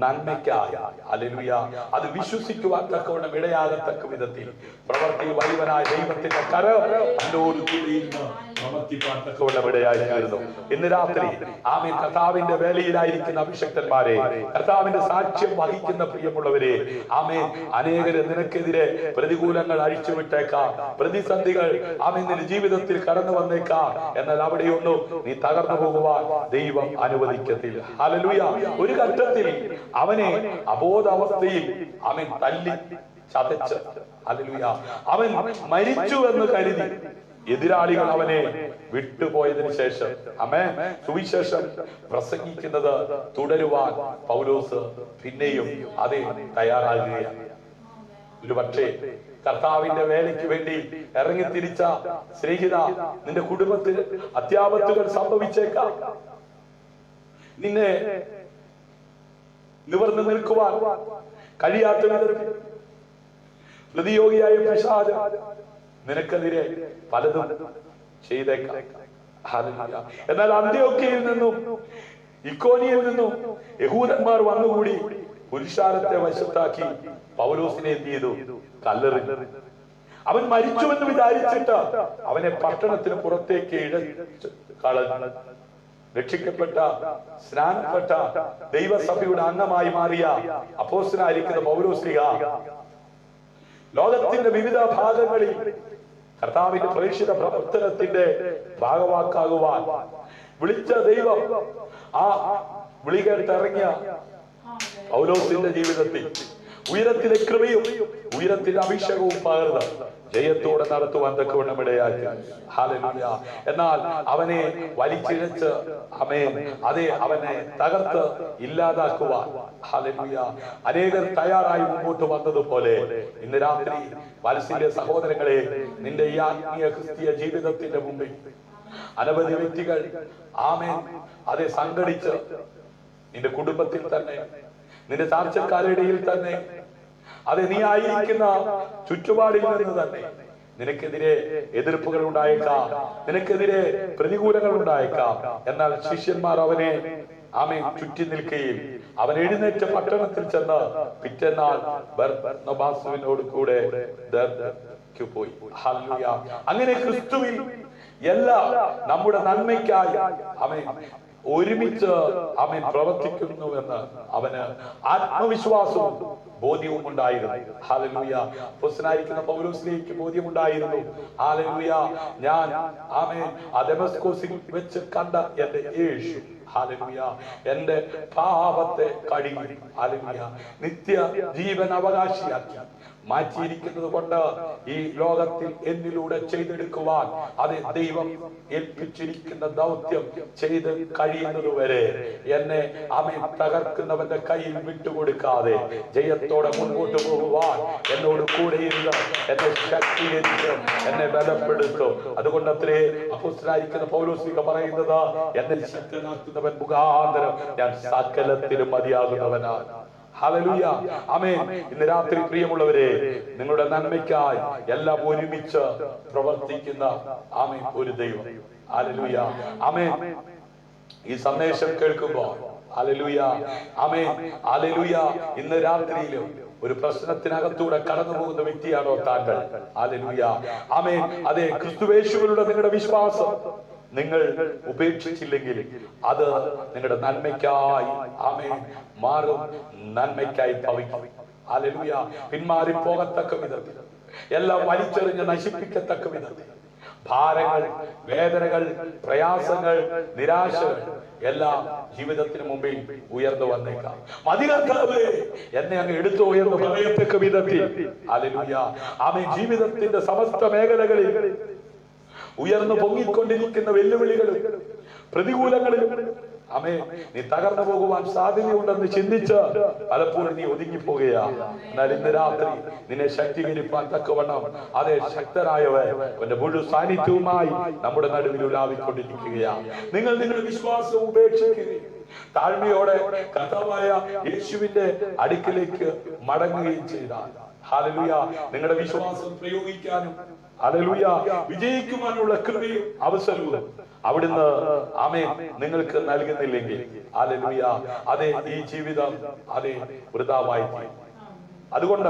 നന്മയ്ക്കായി ഹല്ലേലൂയ അത് വിശ്വസിക്കുവാൻ തക്കവണ്ണം ഇടയാകത്തക്ക വിധത്തിൽ പ്രവർത്തി വലിയവനായ ദൈവത്തിന്റെ കരം ഇടയായിരുന്നു. ഇന്ന് രാത്രി ആമേൻ കർത്താവിന്റെ വേലയിലായിരിക്കുന്ന അഭിഷക്തന്മാരെ, കർത്താവിന്റെ സാക്ഷ്യം വഹിക്കുന്ന പ്രിയമുള്ളവരെ, ആമേൻ അനേകര് നിനക്കെതിരെ പ്രതികൂലങ്ങൾ അഴിച്ചുവിട്ടേക്കാം, പ്രതിസന്ധികൾ ആമേൻ നിന്റെ ജീവിതത്തിൽ കടന്നു വന്നേക്കാം. എന്നാൽ അവിടെയൊന്നും നീ തകർന്നു പോകുവാൻ ദൈവം അനുവദിക്കത്തില്ല. ഹല്ലേലൂയ. ഒരു ഘട്ടത്തിൽ അവനെ അബോധാവസ്ഥയിൽ അവൻ തല്ലി ചതച്ച് ഹല്ലേലൂയ അവൻ മരിച്ചു എന്ന് കരുതി എതിരാളികൾ അവനെ വിട്ടുപോയതിനു ശേഷം സുവിശേഷം പ്രസംഗിക്കുന്നത് തുടരുവാൻ പൗലോസ് പിന്നെയും അതേ തയ്യാറാകുകയാണ്. ഒരു പക്ഷേ കർത്താവിന്റെ വേലയ്ക്ക് വേണ്ടി ഇറങ്ങി തിരിച്ച സ്നേഹിത, നിന്റെ കുടുംബത്തിൽ അത്യാപത്തുകൾ സംഭവിച്ചേക്കാം. നിന്നെ നിവർന്നു നിൽക്കുവാൻ കഴിയാത്ത വിധത്തിൽ പ്രതിയോഗിയായ പിശാച് നിനക്കെതിരെ പലതും ചെയ്തേക്കാം. എന്നാൽ അന്ത്യോക്യയിൽ നിന്നും ഇക്കോനിയിൽ നിന്നും യഹൂദന്മാർ വന്നുകൂടി പുരുഷാരത്തെ വശത്താക്കി പൗലോസിനെ എന്ത് ചെയ്തു? കല്ലെറിഞ്ഞു. അവൻ മരിച്ചുവെന്ന് വിചാരിച്ചിട്ട് അവനെ പട്ടണത്തിന് പുറത്തേക്ക് കളഞ്ഞു. രക്ഷിക്കപ്പെട്ട സ്നാനപ്പെട്ട ദൈവസഭയുടെ അംഗമായി മാറിയ അപ്പോസ്തലനായിരിക്കുന്ന പൗലോസ്ലീഹ ലോകത്തിന്റെ വിവിധ ഭാഗങ്ങളിൽ കർത്താവിന്റെ പ്രേക്ഷിത പ്രവർത്തനത്തിന്റെ ഭാഗവാക്കാകുവാൻ വിളിച്ച ദൈവം ആ വിളി കേട്ടിറങ്ങിയ പൗലോസിന്റെ ജീവിതത്തിൽ ഉയരത്തിലെ കൃപയും ഉയരത്തിലെ അഭിഷേകവും പകർന്ന് ജയത്തോടെ നടത്തുവാൻ തക്കവണ്ണം ഇടയാക്കി. ഹല്ലേലൂയ. എന്നാൽ അവനെ വലിച്ചിഴച്ച് അവനെ തകർത്ത് ഇല്ലാതാക്കുവാൻ ഹല്ലേലൂയ അനേകർ തയ്യാറായി മുമ്പോട്ട് വന്നതുപോലെ ഇന്ന് രാത്രി വാത്സല്യ സഹോദരങ്ങളെ, നിന്റെ ഈ ആത്മീയ ക്രിസ്തീയ ജീവിതത്തിന്റെ മുമ്പിൽ അനവധി വ്യക്തികൾ സംഘടിച്ച് നിന്റെ കുടുംബത്തിൽ തന്നെ, നിന്റെ ചാർച്ചക്കാരുടെ തന്നെ, നീ ആയിരിക്കുന്ന ചുറ്റുപാടിൽ നിന്ന് തന്നെ നിനക്കെതിരെ എതിർപ്പുകൾ ഉണ്ടായേക്കാം, നിനക്കെതിരെ പ്രതികൂലങ്ങൾ ഉണ്ടായേക്കാം. എന്നാൽ ശിഷ്യന്മാർ അവനെ ചുറ്റി നിൽക്കുകയും അവൻ എഴുന്നേറ്റ പട്ടണത്തിൽ ചെന്ന് പിറ്റേന്നാൾ ബർന്നബാസുവിനോട് കൂടെ പോയി. ഹല്ലേലൂയ. അങ്ങനെ ക്രിസ്തുവിൽ എല്ലാം നമ്മുടെ നന്മയ്ക്കായി അവൻ ഒരുമിച്ച് പ്രവർത്തിക്കുന്നുവെന്ന് അവന് ആത്മവിശ്വാസവും ബോധ്യവും ഉണ്ടായിരുന്നു. ഹല്ലേലൂയ. അപ്പോസ്തലനായിരിക്കുന്ന പൗലോസിലേക്ക് ബോധ്യമുണ്ടായിരുന്നു. ഹല്ലേലൂയ. ഞാൻ ദമസ്കോസിൽ വെച്ച് കണ്ട എന്റെ യേശു ഹല്ലേലൂയ എന്റെ പാപത്തെ കഴുകി ഹല്ലേലൂയ നിത്യ ജീവൻ അവകാശിയാക്കി മാറ്റിയിരിക്കുന്നത് കൊണ്ട് ഈ ലോകത്തിൽ എന്നിലൂടെ ചെയ്തെടുക്കുവാൻ ദൈവം ഏൽപ്പിച്ചിരിക്കുന്ന ദൗത്യം ചെയ്ത് കഴിയുന്നത് വരെ എന്നെ തകർക്കുന്നവന്റെ കയ്യിൽ വിട്ടുകൊടുക്കാതെ ജയത്തോടെ മുൻപോട്ട് പോകുവാൻ എന്നോട് കൂടെ ഇരുന്ന് എന്നെ ശക്തീകരിച്ച് എന്നെ ബലപ്പെടുത്തും. അതുകൊണ്ട് അത്രേ അപ്പോസ്തലനായിരിക്കുന്ന പൗലോസ് പറയുന്നത്, എന്നെ ശക്തനാക്കുന്നവൻ മുഖാന്തരം ഞാൻ സകലത്തിലും മതിയാകുന്നവനാണ്. ഹല്ലേലൂയ. ആമേൻ. ഇന്ന് രാത്രി പ്രിയമുള്ളവരെ, നിങ്ങളുടെ നന്മയ്ക്കായി എല്ലാം ഒരുമിച്ച് പ്രവർത്തിക്കുന്ന ഒരു ദൈവം. ഹല്ലേലൂയ. ആമേൻ. ഈ സന്ദേശം കേൾക്കുമ്പോൾ ഹല്ലേലൂയ ആമേൻ ഹല്ലേലൂയ ഇന്ന് രാത്രിയിലും ഒരു പ്രശ്നത്തിനകത്തൂടെ കടന്നു പോകുന്ന വ്യക്തിയാണോ താങ്കൾ? ഹല്ലേലൂയ ആമേൻ. അതെ, ക്രിസ്തുയേശുവിലുള്ള നിങ്ങളുടെ വിശ്വാസം നിങ്ങൾ ഉപേക്ഷിച്ചില്ലെങ്കിൽ അത് നിങ്ങളുടെ നന്മയ്ക്കായി മാറും, നന്മയ്ക്കായി ഭവിക്കും. ഹല്ലേലൂയ. പിന്മാറി പോകത്തക്ക വിധത്തിൽ, എല്ലാം വലിച്ചെറിഞ്ഞ് നശിപ്പിക്കത്തക്ക വിധത്തിൽ ഭാരങ്ങൾ, വേദനകൾ, പ്രയാസങ്ങൾ, നിരാശകൾ എല്ലാം ജീവിതത്തിന് മുമ്പിൽ ഉയർന്നു വന്നേക്കാം. മതികർത്താവേ, എന്നെ അങ്ങ് എടുത്തു എന്ന് പറയത്തക്ക വിധത്തിൽ ഹല്ലേലൂയ ജീവിതത്തിന്റെ സമസ്ത മേഖലകളിൽ ഉയർന്നു പൊങ്ങിക്കൊണ്ടിരിക്കുന്ന വെല്ലുവിളികളും പ്രതികൂലങ്ങളിലും നീ തകർന്നു പോകുവാൻ സാധ്യതയുണ്ടെന്ന് ചിന്തിച്ച് പലപ്പോഴും നീ ഒതുങ്ങിപ്പോകുകയാ. എന്നാൽ ഇന്ന് രാത്രി നിന്നെ ശക്തീകരിപ്പാൻ തക്കവണ്ണം അതേ ശക്തനായവൻ അവന്റെ മുഴു സാന്നിധ്യവുമായി നമ്മുടെ നടുവിൽ ഉലാവിക്കൊണ്ടിരിക്കുകയാണ്. നിങ്ങൾ നിങ്ങളുടെ വിശ്വാസം ഉപേക്ഷിക്കുകയും താഴ്മയോടെ കർത്താവായ യേശുവിന്റെ അടുക്കിലേക്ക് മടങ്ങുകയും ചെയ്താൽ ഹല്ലേലൂയ നിങ്ങളുടെ വിശ്വാസം പ്രയോഗിക്കാനും ഹല്ലേലൂയ വിജയിക്കുവാനുള്ള കൃപയും അവസരവും അവിടുന്ന് നിങ്ങൾക്ക് നൽകുന്നില്ലെങ്കിൽ ഹല്ലേലൂയ അതെ ഈ ജീവിതം അതെ വൃഥാവായി. അതുകൊണ്ട്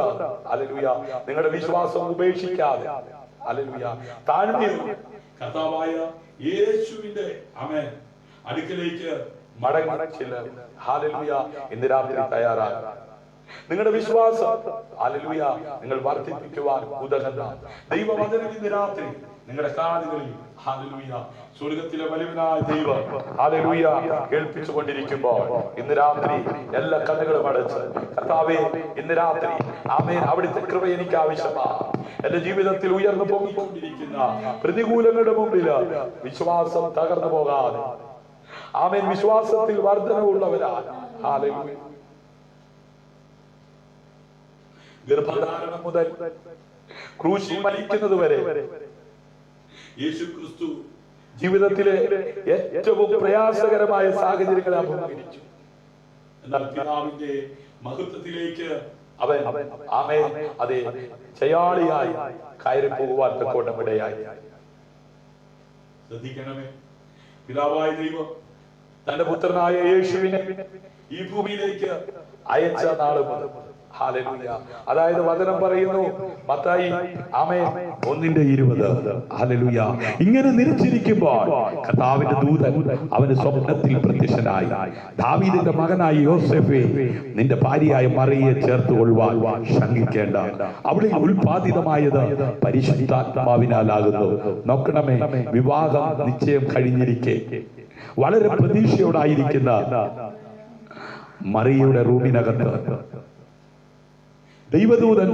ഹല്ലേലൂയ നിങ്ങളുടെ വിശ്വാസം ഉപേക്ഷിക്കാതെ ഹല്ലേലൂയ താഴ്മയോടെ കർത്താവായ യേശുവിന്റെ അടുക്കലേക്ക് മടങ്ങി ചെല്ലുക. ഹല്ലേലൂയ ഇന്ന് രാത്രി തയ്യാറാകുക. നിങ്ങളുടെ വിശ്വാസം ഹല്ലേലൂയ നിങ്ങൾ വർദ്ധിപ്പിക്കുവാൻ ഉതകുന്ന ദൈവവചനം ഇന്ന് രാത്രി നിങ്ങളുടെ കാതുകളിൽ ഹല്ലേലൂയ സ്വർഗ്ഗത്തിലെ വലിയവനായ ദൈവം ഹല്ലേലൂയ കേൾപ്പിച്ചുകൊണ്ടിരിക്കുമ്പോൾ ഇന്ന് രാത്രി എല്ലാ കണ്ണുകളും അടച്ച് കർത്താവേ ഇന്ന് രാത്രി ആമേൻ അവിടുത്തെ കൃപ എനിക്ക് ആവശ്യമാണ്. എന്റെ ജീവിതത്തിൽ ഉയർന്നു പൊങ്ങിക്കൊണ്ടിരിക്കുന്ന പ്രതികൂലങ്ങളുടെ മുമ്പിൽ വിശ്വാസം തകർന്നു പോകാതെ ആമേൻ വിശ്വാസത്തിൽ വർധനവുള്ളവരാണ്. ഹല്ലേലൂയ. ഗർഭധാരണം മുതൽ ക്രൂശിൽ മരിക്കുന്നത് വരെ യേശു ക്രിസ്തു ജീവിതത്തിലെ ഏറ്റവും പ്രയാസകരമായ സാഹചര്യങ്ങളെ അഭിമുഖീകരിച്ചു. എന്നാൽ പിതാവിന്റെ മഹത്വത്തിലേക്ക് അവൻ ആമേൻ അതെ ജയാളിയായി കയറി പോകുവാൻ തക്കോണമിടയായി. ശ്രദ്ധിക്കണമേ, പിതാവായ ദൈവം തന്റെ പുത്രനായ യേശുവിനെ ഈ ഭൂമിയിലേക്ക് അയച്ച നാള് മുതൽ ഹല്ലേലൂയ. അതായത് വചനം പറയുന്നു മത്തായി ആമേൻ 1:20 ഹല്ലേലൂയ. ഇങ്ങനെ നിരച്ചിരിക്കുമ്പോൾ കർത്താവിന്റെ ദൂതൻ അവന് സ്വപ്നത്തിൽ പ്രത്യക്ഷനായി, ദാവീദിന്റെ മകനായ യോസേഫേ, നിന്റെ ഭാര്യയായ മറിയയെ ചേർത്തുകൊള്ളുവാൻ ശങ്കിക്കേണ്ട, അവിടെ ഉൽപാദിതമായത് പരിശുദ്ധാത്മാവിനാലാകുന്നു. നോക്കണമേ, വിവാഹം നിശ്ചയം കഴിഞ്ഞിരിക്കെ വളരെ പ്രതീക്ഷയോടായിരിക്കുന്ന മറിയയുടെ റൂമിനകത്ത് ദൈവദൂതൻ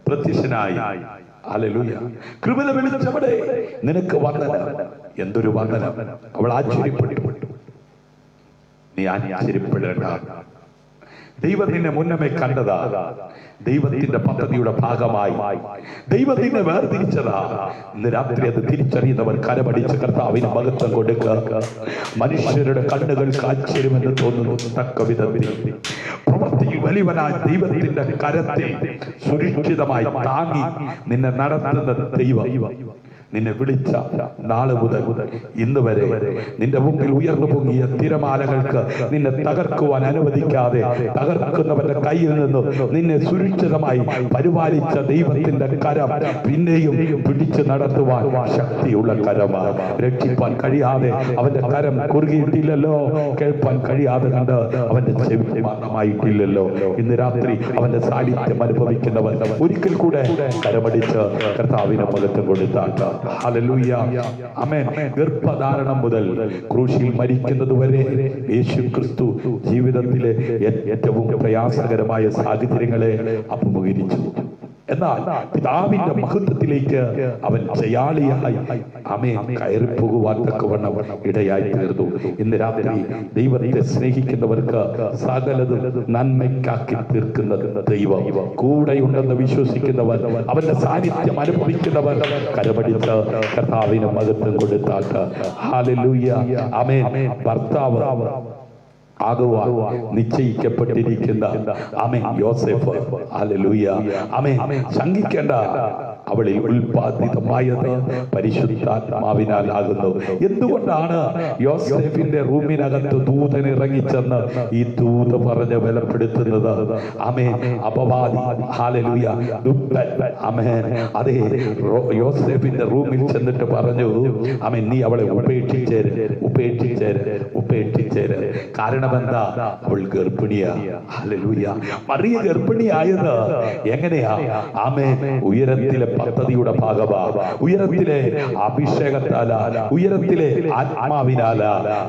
പ്രത്യക്ഷനായി. ഹല്ലേലൂയ. കൃപ വെളിച്ചവിടെ നിനക്ക് വന്ദനം. എന്തൊരു വന്ദനം! അവൾ ആശ്ചര്യപ്പെട്ടു. നീ ആശ്ചര്യപ്പെടേണ്ട, ദൈവം നിന്നെ മുന്നമേ കണ്ടതാ, ദൈവത്തിന്റെ പദ്ധതിയുടെ ഭാഗമായി ദൈവത്തിനെ വേർതിരിച്ചതാ. ഇന്ന് രാത്രി അത് തിരിച്ചറിയുന്നവർ കരമടിച്ച് കർത്താവിന് മഹത്വം കൊടുക്കുക. മനുഷ്യരുടെ കണ്ണുകൾക്ക് ആശ്ചര്യമെന്ന് തോന്നുന്നു തക്ക വിധത്തിൽ പ്രവൃത്തിയിൽ വലിയവനായ ദൈവത്തിന്റെ കരത്തിൽ സുരക്ഷിതമായി താങ്ങി നിന്നെ നടത്തുന്ന ദൈവം നിന്നെ വിളിച്ച നാള് മുതൽ ഇന്ന് വരെ നിന്റെ മുമ്പിൽ ഉയർന്നു പൊങ്ങിയ തിരമാലകൾക്ക് നിന്നെ തകർക്കുവാൻ അനുവദിക്കാതെ തകർക്കുന്നവന്റെ കയ്യിൽ നിന്ന് നിന്നെ സുരക്ഷിതമായി പരിപാലിച്ച ദൈവത്തിന്റെ കരം പിന്നെയും പിടിച്ചു നടത്തുവാൻ ശക്തിയുള്ള കരമാണ്. രക്ഷിപ്പാൻ കഴിയാതെ അവന്റെ കരം കുറുകിയിട്ടില്ലല്ലോ, കേൾപ്പാൻ കഴിയാതെ കണ്ട് അവന്റെ ചെവി മന്ദമായിട്ടില്ലല്ലോ. ഇന്ന് രാത്രി അവന്റെ സാന്നിധ്യം അനുഭവിക്കുന്നവർ ഒരിക്കൽ കൂടെ കരമടിച്ച് കർത്താവിനെ മഹത്വം കൊടുത്താൽ ഹല്ലേലൂയ. ആമേൻ. ഗർഭധാരണം മുതൽ ക്രൂശിൽ മരിക്കുന്നത് വരെ യേശു ക്രിസ്തു ജീവിതത്തിലെ ഏറ്റവും പ്രയാസകരമായ സാഹചര്യങ്ങളെ അഭിമുഖീകരിച്ചു. എന്നാൽ പിതാവിന്റെ മഹത്വത്തിലേക്ക് അവൻ ജയാളിയായി ആമേൻ കയറി പോകുവാൻ തക്കവണ്ണം ഇടയായി തീർന്നു. ഇന്ന് രാത്രി ദൈവത്തെ സ്നേഹിക്കുന്നവർക്ക് സകലതും നന്മയ്ക്കാക്കി തീർക്കുന്ന ദൈവം കൂടെയുണ്ടെന്ന് വിശ്വസിക്കുന്നവർ, അവന്റെ സാന്നിധ്യം അനുഭവിക്കുന്നവർ കരമടിച്ച് കർത്താവിന് മഹത്വം കൊടുത്താൽ ഹല്ലേലൂയ. ആമേൻ. ഭർത്താവ് ആകുവാൻ നിശ്ചയിക്കപ്പെട്ടിരിക്കുന്ന ആമേൻ യോസേഫ്, ഹല്ലേലൂയ. ആമേൻ. ശങ്കിക്കേണ്ട, അവളിൽ ഉൽപാദിതമായത് പരിശുദ്ധാത്മാവിനാൽ ആകുന്നു. എന്തുകൊണ്ടാണ് യോസേഫിന്റെ റൂമിനകത്ത് ദൂതൻ ഇറങ്ങിച്ചെന്ന് ഈ ദൂത് പറഞ്ഞ് ബലപ്പെടുത്തുന്നത്? ആമേൻ. അപവാദി, ഹല്ലേലൂയ, ദുഷ്ടൻ, ആമേൻ, അതേ യോസേഫിന്റെ റൂമിൽ ചെന്നിട്ട് പറഞ്ഞു, ആമേൻ, നീ അവളെ ഉപേക്ഷിച്ചേര്. കാരണം എന്താ? അവൾ ഗർഭിണിയാ. ഹല്ലേലൂയ. മറിയ ഗർഭിണിയായത് എങ്ങനെയാ? ആമേൻ. ഉയരത്തിലെ പദ്ധതിയുടെ ഭാഗമാ, ഉയരത്തിലെ അഭിഷേകത്താല, ഉയരത്തിലെ ആത്മാവിനാല.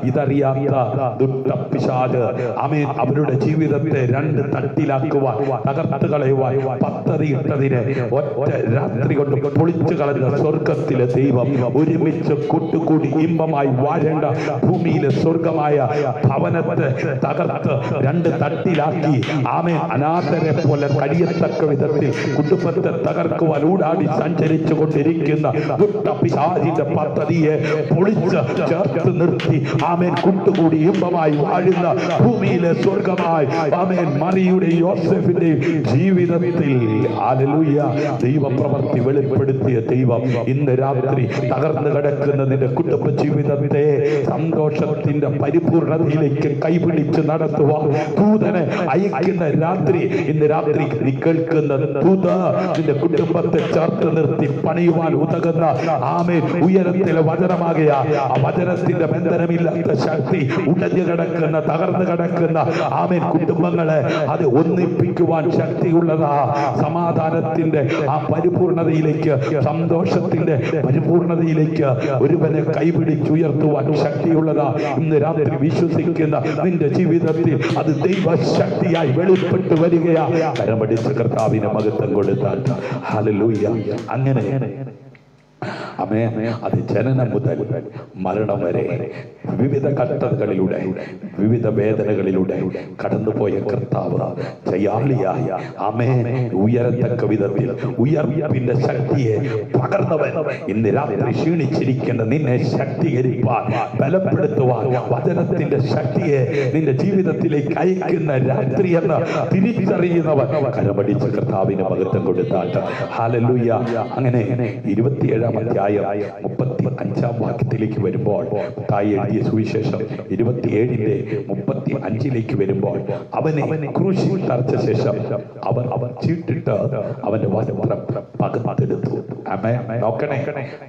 ഇതറിയാത്ത ദുഷ്ടപിശാച് ആമേൻ അവരുടെ ജീവിതത്തെ രണ്ട് തട്ടിലാക്കുവാൻ, തകർത്ത് കളയുവാൻ പദ്ധതിയിട്ടതിനെ ഒറ്റ രാത്രി കൊണ്ട് പൊളിച്ചു കളഞ്ഞ സ്വർഗത്തിലെ ദൈവം ഒരുമിച്ച് കൂട്ടുകൂടി ഇമ്പമായി വാഴേണ്ട ഭൂമിയിലെ സ്വർഗമായ ഭവനത്തെ തകർത്ത് രണ്ട് തട്ടിലാക്കി ആമേൻ അനാഥരെ പോലെ കഴിയത്തക്ക വിധത്തിൽ കുടുംബത്തെ തകർക്കുവാൻ ഊടാടി സഞ്ചരിച്ചു കൊണ്ടിരിക്കുന്ന ദുഷ്ടപിശാചിന്റെ പദ്ധതിയെ പൊളിച്ച് ചേർത്ത് നിർത്തി ആമേൻ കൂട്ടുകൂടി ഇമ്പമായി വാഴുന്ന ഭൂമിയിലെ സ്വർഗമായി ആമേൻ മറിയുടെ യോസേഫിന്റെയും ജീവിതത്തിൽ ഹല്ലേലൂയ ദൈവപ്രവൃത്തി വെളിപ്പെടുത്തിയ ദൈവം ഇന്ന് രാത്രി തകർന്നു കിടക്കുന്ന നിന്റെ കുടുംബ ജീവിതത്തെ സന്തോഷത്തിന്റെ പരിപൂർണതയിലേക്ക് കൈപിടിച്ച് നടത്തുവാൻ ദൂതനെ അയക്കുന്ന രാത്രി, ഇന്ന് രാത്രി നീ കേൾക്കുന്ന ദൂത നിന്റെ കുടുംബത്തെ ചേർത്ത് നിർത്തി പണിയുവാൻ ഉതകുന്ന ആമേൻ ഉയരത്തിലെ വചനമാകിയ ആ വചനത്തിന്റെ ബന്ധനമില്ലാത്ത ശക്തി ഉടഞ്ഞു കിടക്കുന്ന തകർന്നു കിടക്കുന്ന ആമേൻ കുടുംബങ്ങളെ അത് ഒന്നിപ്പിക്കുവാൻ ശക്തിയുള്ളതാ. സമാധാനത്തിന്റെ ആ പരിപൂർണതയിലേക്ക്, സന്തോഷത്തിന്റെ പരിപൂർണതയിലേക്ക് ഒരുവനെ കൈപിടിച്ചുയർത്തുവാൻ ശക്തിയുള്ളതാ. ഇന്ന് രാത്രി വിശ്വസിക്കുന്ന നിന്റെ ജീവിതത്തിൽ അത് ദൈവശക്തിയായി വെളിപ്പെട്ടു വരികയാ. കരമടിച്ച് കർത്താവിന് മഹത്വം കൊടുത്താൽ ഹല്ലേലൂയ. അങ്ങനെ ആമേൻ. അത് ജനനം മുതൽ മരണം വരെ വിവിധ കഷ്ടതകളിലൂടെ, വിവിധ വേദനകളിലൂടെ കടന്നുപോയ കർത്താവ് ജയാളിയായ ആമേൻ ഉയരത്തക്ക വിധത്തിൽ ഉയർപ്പിന്റെ ശക്തിയെ പകർന്നവൻ. ഇന്ന് രാത്രി ക്ഷീണിച്ചിരിക്കുന്ന നിന്നെ ശക്തീകരിപ്പാൻ, ബലപ്പെടുത്തുവാൻ വചനത്തിന്റെ ശക്തിയെ നിന്റെ ജീവിതത്തിലേക്ക് അയക്കുന്ന രാത്രി എന്ന് തിരിച്ചറിയുന്നവൻ കരമടിച്ച് കർത്താവിന് മഹത്വം കൊടുത്താൽ ഹല്ലേലൂയ. അങ്ങനെ 27-ാം അധ്യായം 35-ാം വാക്യത്തിലേക്ക് വരുമ്പോൾ, തായി എഴുതിയ സുവിശേഷം 27-ന്റെ-35 വരുമ്പോൾ, അവനെ ക്രൂശിൽ തറച്ച ശേഷം അവർ ചീട്ടിട്ട് അവന്റെ വസ്ത്രം പകർത്തെടുത്തു. നോക്കണേ,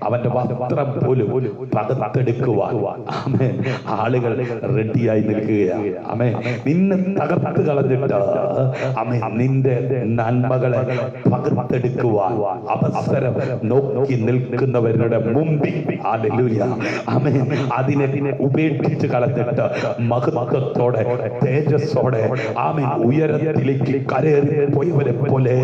അവന്റെ വസ്ത്രം പോലും പകർത്തെടുക്കുവാൻ ആമേൻ ആളുകൾ റെഡിയായി നിൽക്കുകയാണ്. ആമേൻ. നിന്നെ തകർത്ത് കളഞ്ഞിട്ട് ആമേൻ നിന്റെ നന്മകളെ പകർത്തെടുക്കുവാൻ അവസരം നോക്കി നിൽക്കുന്നവരുടെ മുമ്പിൽ ഹല്ലേലൂയ ആമേൻ അതിനെ ഉപേക്ഷിച്ച് കളഞ്ഞിട്ട് മഹത്വത്തോടെ തേജസ്സോടെ ആമേൻ ഉയരത്തിലേക്ക് കരേറി പോയവരെ പോലെ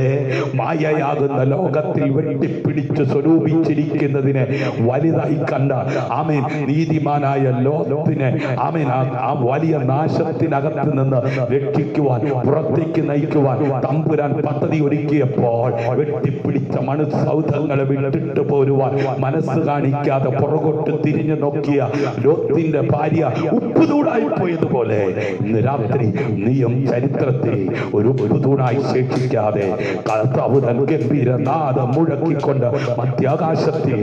മായയാകുന്ന ലോകത്തിൽ വെട്ടിപ്പിടിച്ച് സ്വരൂപിച്ചിരിക്കുന്നതിനെ വലുതായി കണ്ട ആമേൻ നീതിമാനായ ലോകത്തിനെ ആമേൻ ആ വലിയ നാശത്തിനകത്ത് നിന്ന് രക്ഷിക്കുവാൻ, പുറത്തേക്ക് നയിക്കുവാൻ തമ്പുരാൻ പദ്ധതി ഒരുക്കിയപ്പോൾ വെട്ടിപ്പിടിച്ച മണുസൗധങ്ങളെ വിട്ടിട്ട് പോരുവാൻ മനസ്സ് കാണിക്കാതെ പുറകോട്ട് തിരിഞ്ഞു നോക്കിയ ലോത്തിന്റെ ഭാര്യ ഉപ്പുതൂടായി പോയതുപോലെ ഇന്ന് രാത്രി നീയും ചരിത്രത്തിൽ ഒരു ഉപ്പുതൂടായി ശേഷിക്കാതെ കർത്താവ് ഗംഭീര നാദം മുഴക്കിക്കൊണ്ട് മധ്യാകാശത്തിൽ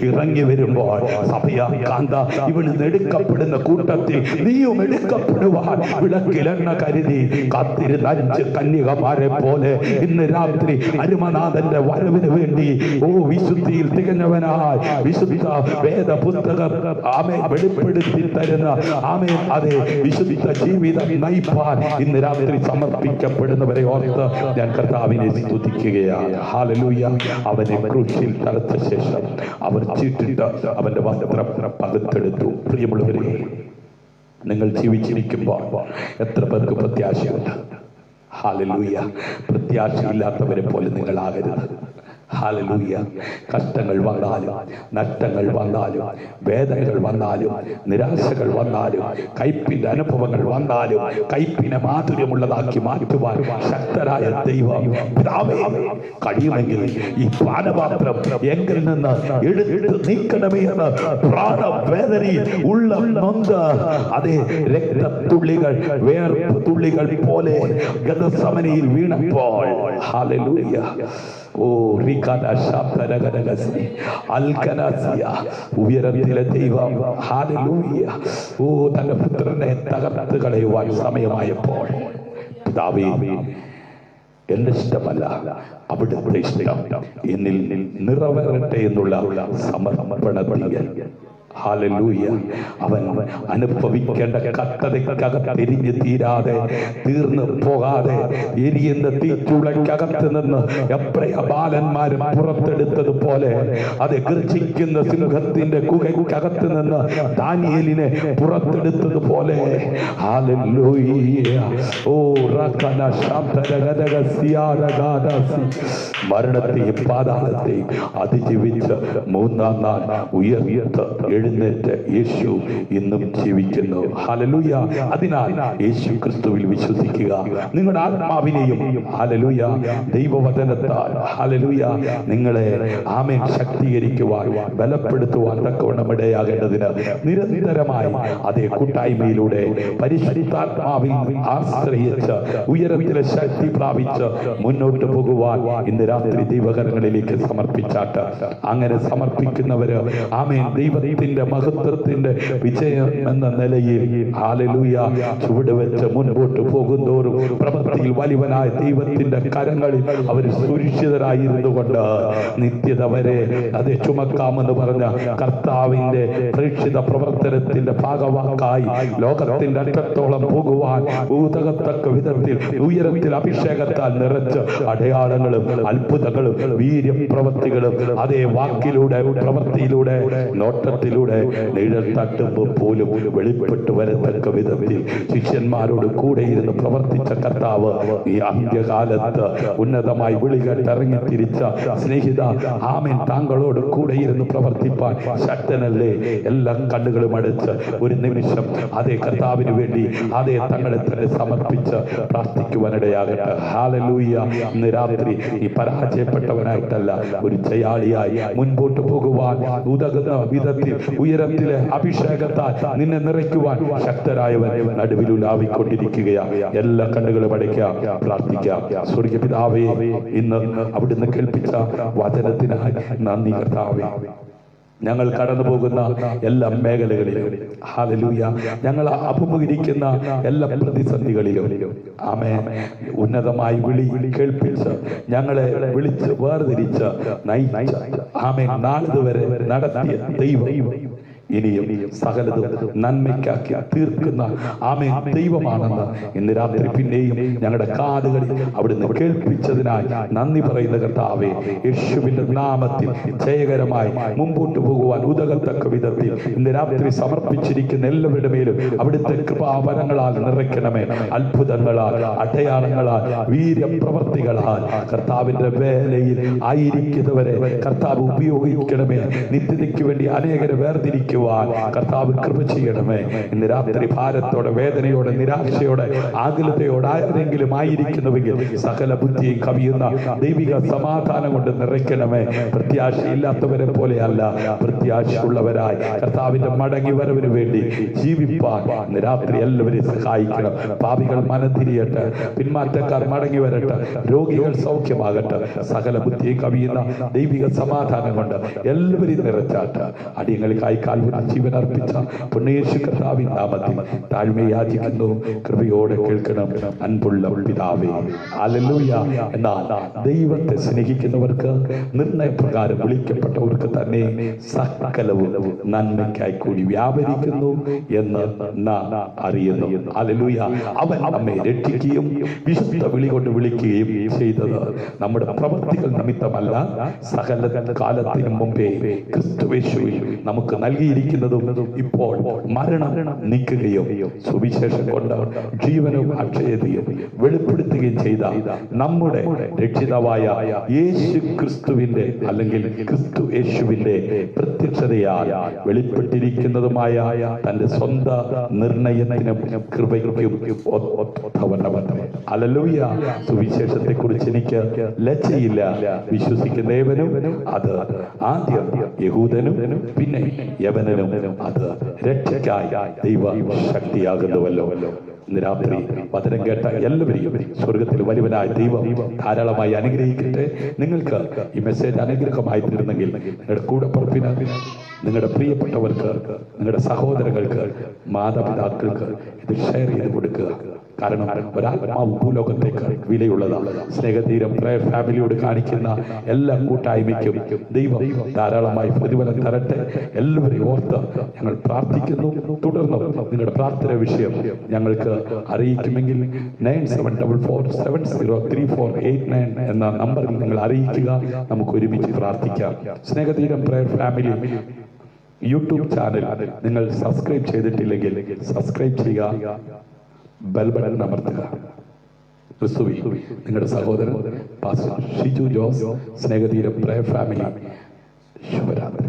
ഇറങ്ങി വരുമ്പോൾ സഭയാ കാന്ത ഇവിടുന്ന് എടുക്കപ്പെടുന്ന കൂട്ടത്തിൽ നീയും എടുക്കപ്പെടുവാൻ വിളക്കിലെണ്ണ കരുതി കാത്തിരുന്ന 5 കന്യകമാരെ പോലെ ഇന്ന് രാത്രി അരുമനാഥന്റെ വരവിന് വേണ്ടി വിശുദ്ധിയിൽ തികഞ്ഞവനായി വിശുദ്ധ വേദ പുസ്തകം ആമേൻ വെളിപ്പെടുത്തി തരുന്ന ആമേൻ അതെ വിശുദ്ധ ജീവിതം നയിപ്പാൻ ഇന്ന് രാത്രി സമർപ്പിക്കപ്പെടുന്നവരെ ഓർത്ത് ഞാൻ കർത്താവിനെ സ്തുതിക്കുകയാണ്. ഹല്ലേലൂയ. അവനെ ക്രൂശിൽ തറച്ച ശേഷം അവർ ചീട്ടിട്ട് അവന്റെ വസ്ത്രം പകുത്തെടുത്തു. പ്രിയമുള്ളവരെ, നിങ്ങൾ ജീവിച്ചിരിക്കുമ്പോൾ എത്ര പേർക്ക് പ്രത്യാശയുണ്ട്? ഹല്ലേലൂയ. പ്രത്യാശയില്ലാത്തവരെ പോലെ നിങ്ങൾ ആകരുത്. ഹല്ലേലൂയ. കഷ്ടങ്ങൾ വന്നാലും, നഷ്ടങ്ങൾ വന്നാലും, വേദനകൾ വന്നാലും, നിരാശകൾ വന്നാലും, കയ്പിന്റെ അനുഭവങ്ങൾ വന്നാലും കയ്പിനെ മാധുര്യമുള്ളതാക്കി മാറ്റുവാൻ ശക്തരായ ദൈവം പിതാവേ കഴിയുമെങ്കിൽ ഈ പാനപാത്രം എങ്കിൽ നിന്ന് എടുത്ത് നീക്കണമേ എന്ന് പ്രാണവേദനയിൽ ഉള്ള നൊന്ത് അതേ രക്തത്തുള്ളികൾ വേർപ്പ് തുള്ളികൾ പോലെ ഗതസമനയിൽ വീണപ്പോൾ ഹല്ലേലൂയ ഉയരത്തിലെ ദൈവം ഹല്ലേലൂയ തന്റെ പുത്രനെ തകർത്ത് കളയുവാൻ സമയമായപ്പോൾ പിതാവേ എന്റെ ഇഷ്ടമല്ല അവിടുത്തെ ഇഷ്ടം എന്നിൽ നിറവേറട്ടെ എന്നുള്ള സമർപ്പണത്തിൽ ഹല്ലേലൂയ അവൻ അനുഭവിക്കേണ്ട കഷ്ടതയ്ക്കകത്ത് എരിഞ്ഞു തീരാതെ തീർന്നു പോകാതെ എരിയുന്ന തീച്ചുളയ്ക്കകത്ത് നിന്ന് എബ്രയ ബാലന്മാരും പുറത്തെടുത്തതുപോലെ അത് ഗർജിക്കുന്ന സിംഹത്തിന്റെ ഗുഹയ്ക്കകത്ത് നിന്ന് ദാനിയേലിനെ പുറത്തെടുത്തതുപോലെ ഹല്ലേലൂയ മരണത്തെയും പാതാളത്തെയും അതിജീവിച്ച് 3-ാം നാൾ ഉയർത്ത് എഴുന്നേറ്റ് യേശു ഇന്നും ജീവിക്കുന്നു. ഹല്ലേലൂയ. അതിനാൽ യേശു ക്രിസ്തുവിൽ വിശ്വസിക്കുക. നിങ്ങളുടെ ആത്മാവിനെയും ഹല്ലേലൂയ ദൈവവചനത്താൽ ഹല്ലേലൂയ നിങ്ങളെ ആമേൻ ശക്തീകരിക്കുവാൻ, ബലപ്പെടുത്തുവാൻ തക്കവണ്ണം ഇടയാകേണ്ടതിന് നിരന്തരമായി അതേ കൂട്ടായ്മയിലൂടെ പരിശുദ്ധാത്മാവിൽ ആശ്രയിച്ച് ഉയരത്തിലെ ശക്തി പ്രാപിച്ച് മുന്നോട്ട് പോകുവാൻ ഇന്ന് രാത്രി ദൈവകരങ്ങളിലേക്ക് സമർപ്പിച്ചാട്ട് അങ്ങനെ സമർപ്പിക്കുന്നവര് ആമേൻ ദൈവത്തിന്റെ ദൈവത്തിന്റെ മഹത്വത്തിന്റെ വിജയം എന്ന നിലയിൽ ഹല്ലേലൂയ ചുവടുവെച്ച് മുൻപോട്ട് പോകുന്തോറും പ്രവൃത്തിയിൽ വലിയവനായ ദൈവത്തിന്റെ കരങ്ങളിൽ അവർ സുരക്ഷിതരായിരുന്നു കൊണ്ട് നിത്യത വരെ അത് ചുമക്കാമെന്ന് പറഞ്ഞ കർത്താവിന്റെ പ്രേക്ഷിത പ്രവർത്തനത്തിന്റെ ഭാഗവാക്കായി ലോകത്തിന്റെ അറ്റത്തോളം പോകുവാൻ ഊതകത്തക്ക വിധത്തിൽ ഉയരത്തിൽ അഭിഷേകത്താൽ നിറച്ച് അടയാളങ്ങളും അത്ഭുതങ്ങളും വീര്യപ്രവൃത്തികളും അതേ വാക്കിലൂടെ പ്രവൃത്തിയിലൂടെ നോട്ടത്തിലൂടെ നിഴൽ തട്ടുമ്പോൾ പോലും വെളിപ്പെട്ടു വരത്തക്ക വിധത്തിൽ ശിഷ്യന്മാരോട് കൂടെ ഇരുന്ന് പ്രവർത്തിച്ച കർത്താവ് ഈ അന്ത്യകാലത്ത് ഉന്നതമായി വിളികേട്ട് ഇറങ്ങി തിരിച്ച സ്നേഹിത ആമേൻ താങ്കളോട് കൂടെ ഇരുന്ന് പ്രവർത്തിപ്പാൻ ശക്തനല്ലേ? എല്ലാ കണ്ണുകളും അടച്ച് ഒരു നിമിഷം അതേ കർത്താവിന് വേണ്ടി അതേ തങ്ങളെ തന്നെ സമർപ്പിച്ച് പ്രാർത്ഥിക്കുവാനിടയാകട്ടെ. ഹല്ലേലൂയ. ഇന്ന് രാത്രി ഈ പരാജയപ്പെട്ടവനായിട്ടല്ല, ഒരു ജയാളിയായി മുൻപോട്ട് പോകുവാൻ ഉതകുന്ന വിധത്തിൽ ഉയരത്തിലെ അഭിഷേകത്താൽ നിന്നെ നിറയ്ക്കുവാൻ ശക്തരായവൻ നടുവിൽ ഉലാവിക്കൊണ്ടിരിക്കുകയാണ്. എല്ലാ കണ്ണുകളും അടയ്ക്കാം, പ്രാർത്ഥിക്കാം. സ്വർഗ്ഗ പിതാവേ, ഇന്ന് അവിടുന്ന് കേൾപ്പിച്ച വചനത്തിനായി നന്ദി കർത്താവേ. ഞങ്ങൾ കടന്നു പോകുന്ന എല്ലാ മേഖലകളിലും ഹല്ലേലൂയ ഞങ്ങൾ അഭിമുഖീകരിക്കുന്ന എല്ലാ പ്രതിസന്ധികളിലും ആമേൻ ഉന്നതമായി വിളി കേൾപ്പിച്ച് ഞങ്ങളെ വിളിച്ച് വേർതിരിച്ച് നയിച്ച് ആമേൻ നാളിതുവരെ നടത്തിയ ദൈവം ഇനിയും സകലതും നന്മയ്ക്കാക്കി തീർക്കുന്ന ആമേൻ ദൈവമാണെന്ന് ഇന്ന് രാത്രി പിന്നെയും ഞങ്ങളുടെ കാതുകളിൽ അവിടുന്ന് കേൾപ്പിച്ചതിനായി നന്ദി പറയുന്ന കർത്താവേ, യേശുവിന്റെ നാമത്തിൽ ജയകരമായി മുമ്പോട്ട് പോകുവാൻ ഉതകത്തക്ക വിധത്തിൽ ഇന്ന് രാത്രി സമർപ്പിച്ചിരിക്കുന്ന എല്ലാവരുടെ മേലും അവിടുത്തെ കൃപാവരങ്ങളാൽ നിറയ്ക്കണമേ. അത്ഭുതങ്ങളാൽ, അടയാളങ്ങളാൽ, വീര്യപ്രവർത്തികളാൽ കർത്താവിന്റെ വേലയിൽ ആയിരിക്കുന്നവരെ കർത്താവ് ഉപയോഗിക്കണമേ. നിത്യതയ്ക്ക് വേണ്ടി അനേകരെ വേർതിരിക്കുവാൻ കർത്താവ് കൃപ ചെയ്യണമേ. ഇന്ന് രാത്രി ഭാരത്തോടെ, വേദനയോടെ, നിരാശയോടെ, ആകുലതയോടെ ആരെങ്കിലും ആയിരിക്കുന്നുവെങ്കിൽ സകല ബുദ്ധിയും കവിയുന്ന ദൈവിക സമാധാനം കൊണ്ട് നിറയ്ക്കണമേ. പ്രത്യാശയില്ലാത്തവരെ പോലെയല്ല, പ്രത്യാശയുള്ളവരായി കർത്താവിന്റെ മടങ്ങി വരവിന് വേണ്ടി ജീവിപ്പാൻ ഇന്ന് രാത്രി എല്ലാവരെയും സഹായിക്കണം. പാപികൾ മനംതിരിയട്ടെ, പിന്മാറ്റക്കാർ മടങ്ങി വരട്ടെ, രോഗികൾ സൗഖ്യമാകട്ടെ. സകല ബുദ്ധിയും കവിയുന്ന ദൈവിക സമാധാനം കൊണ്ട് എല്ലാവരെയും നിറച്ചാട്ട് അടിയങ്ങൾക്കായി ജീവൻ അർപ്പിച്ച പുണ്യേശു കർത്താവിൻ നാമത്തിൽ താഴ്മ യാചിക്കുന്നു. കൃപയോടെ കേൾക്കണം അൻപുള്ള പിതാവേ. ഹല്ലേലൂയ. എന്നാൽ ദൈവത്തെ സ്നേഹിക്കുന്നവർക്ക്, നിർണയപ്രകാരം വിളിക്കപ്പെട്ടവർക്ക് തന്നെ സകലവും നന്മയ്ക്കായി കൂടി വ്യാപരിക്കുന്നു എന്ന് നാം അറിയുന്നു. ഹല്ലേലൂയ. അവൻ നമ്മെ രക്ഷിക്കുകയും വിശുദ്ധ വിളി കൊണ്ട് വിളിക്കുകയും ചെയ്തത് നമ്മുടെ പ്രവൃത്തികൾ നിമിത്തമല്ല, സകല കാലത്തിനു മുമ്പേ ക്രിസ്തുയേശുവിൽ നമുക്ക് നൽകിയിരിക്കുന്നതും ഇപ്പോൾ മരണം നീക്കുകയും സുവിശേഷം കൊണ്ട് ജീവനും അക്ഷയതയും വെളിപ്പെടുത്തുകയും ചെയ്ത നമ്മുടെ രക്ഷിതാവായ യേശു ക്രിസ്തുവിന്റെ അല്ലെങ്കിൽ ക്രിസ്തു യേശുവിന്റെ പ്രത്യക്ഷതയാൽ വെളിപ്പെട്ടിരിക്കുന്നതുമായ തന്റെ സ്വന്തം നിർണയത്തിനും കൃപയ്ക്കും ഒത്തവണ്ണമത്രേ. ഹല്ലേലൂയ. സുവിശേഷത്തെ കുറിച്ച് എനിക്ക് ലജ്ജയില്ല. വിശ്വസിക്കുന്നവനും അത് ആദ്യം യഹൂദനും പിന്നെ യവനനും അത് രക്ഷയ്ക്കായി ദൈവ ശക്തിയാകുന്നുവല്ലോ. ഇന്ന് രാത്രി വചനം കേട്ട എല്ലാവരെയും സ്വർഗത്തിൽ വലിയവനായ ദൈവം ധാരാളമായി അനുഗ്രഹിക്കട്ടെ. നിങ്ങൾക്ക് ഈ മെസ്സേജ് അനുഗ്രഹമായി തീർന്നെങ്കിൽ നിങ്ങളുടെ കൂടപ്പുറപ്പിന്, നിങ്ങളുടെ പ്രിയപ്പെട്ടവർക്ക്, നിങ്ങളുടെ സഹോദരങ്ങൾക്ക്, മാതാപിതാക്കൾക്ക് ഇത് ഷെയർ ചെയ്ത് കൊടുക്കുക. കാരണം ഒരാത്മാവ് ഭൂലോകത്തേക്ക് വിലയുള്ളതാണ്. സ്നേഹതീരം പ്രയർ ഫാമിലിയോട് കാണിക്കുന്ന എല്ലാ കൂട്ടായ്മയ്ക്കും ദൈവം ധാരാളമായി പ്രതിഫലം തരട്ടെ. എല്ലാവരെയും ഓർത്ത് ഞങ്ങൾ പ്രാർത്ഥിക്കുന്നു. തുടർന്നും നിങ്ങളുടെ പ്രാർത്ഥന വിഷയം ഞങ്ങൾക്ക് അറിയിക്കുമെങ്കിൽ 9744703489 എന്ന നമ്പറിൽ നിങ്ങൾ അറിയിക്കുക. നമുക്ക് ഒരുമിച്ച് പ്രാർത്ഥിക്കാം. സ്നേഹതീരം പ്രയർ ഫാമിലി യൂട്യൂബ് ചാനൽ നിങ്ങൾ സബ്സ്ക്രൈബ് ചെയ്തിട്ടില്ലെങ്കിൽ സബ്സ്ക്രൈബ് ചെയ്യുക, ബെൽ ബട്ടൺ അമർത്തുക. ക്രിസ്തുവിൽ നിങ്ങളുടെ സഹോദരൻ പാസ്റ്റർ ഷിജു ജോസ്, സ്നേഹതീരം പ്രയർ ഫാമിലി. ശുഭരാത്രി.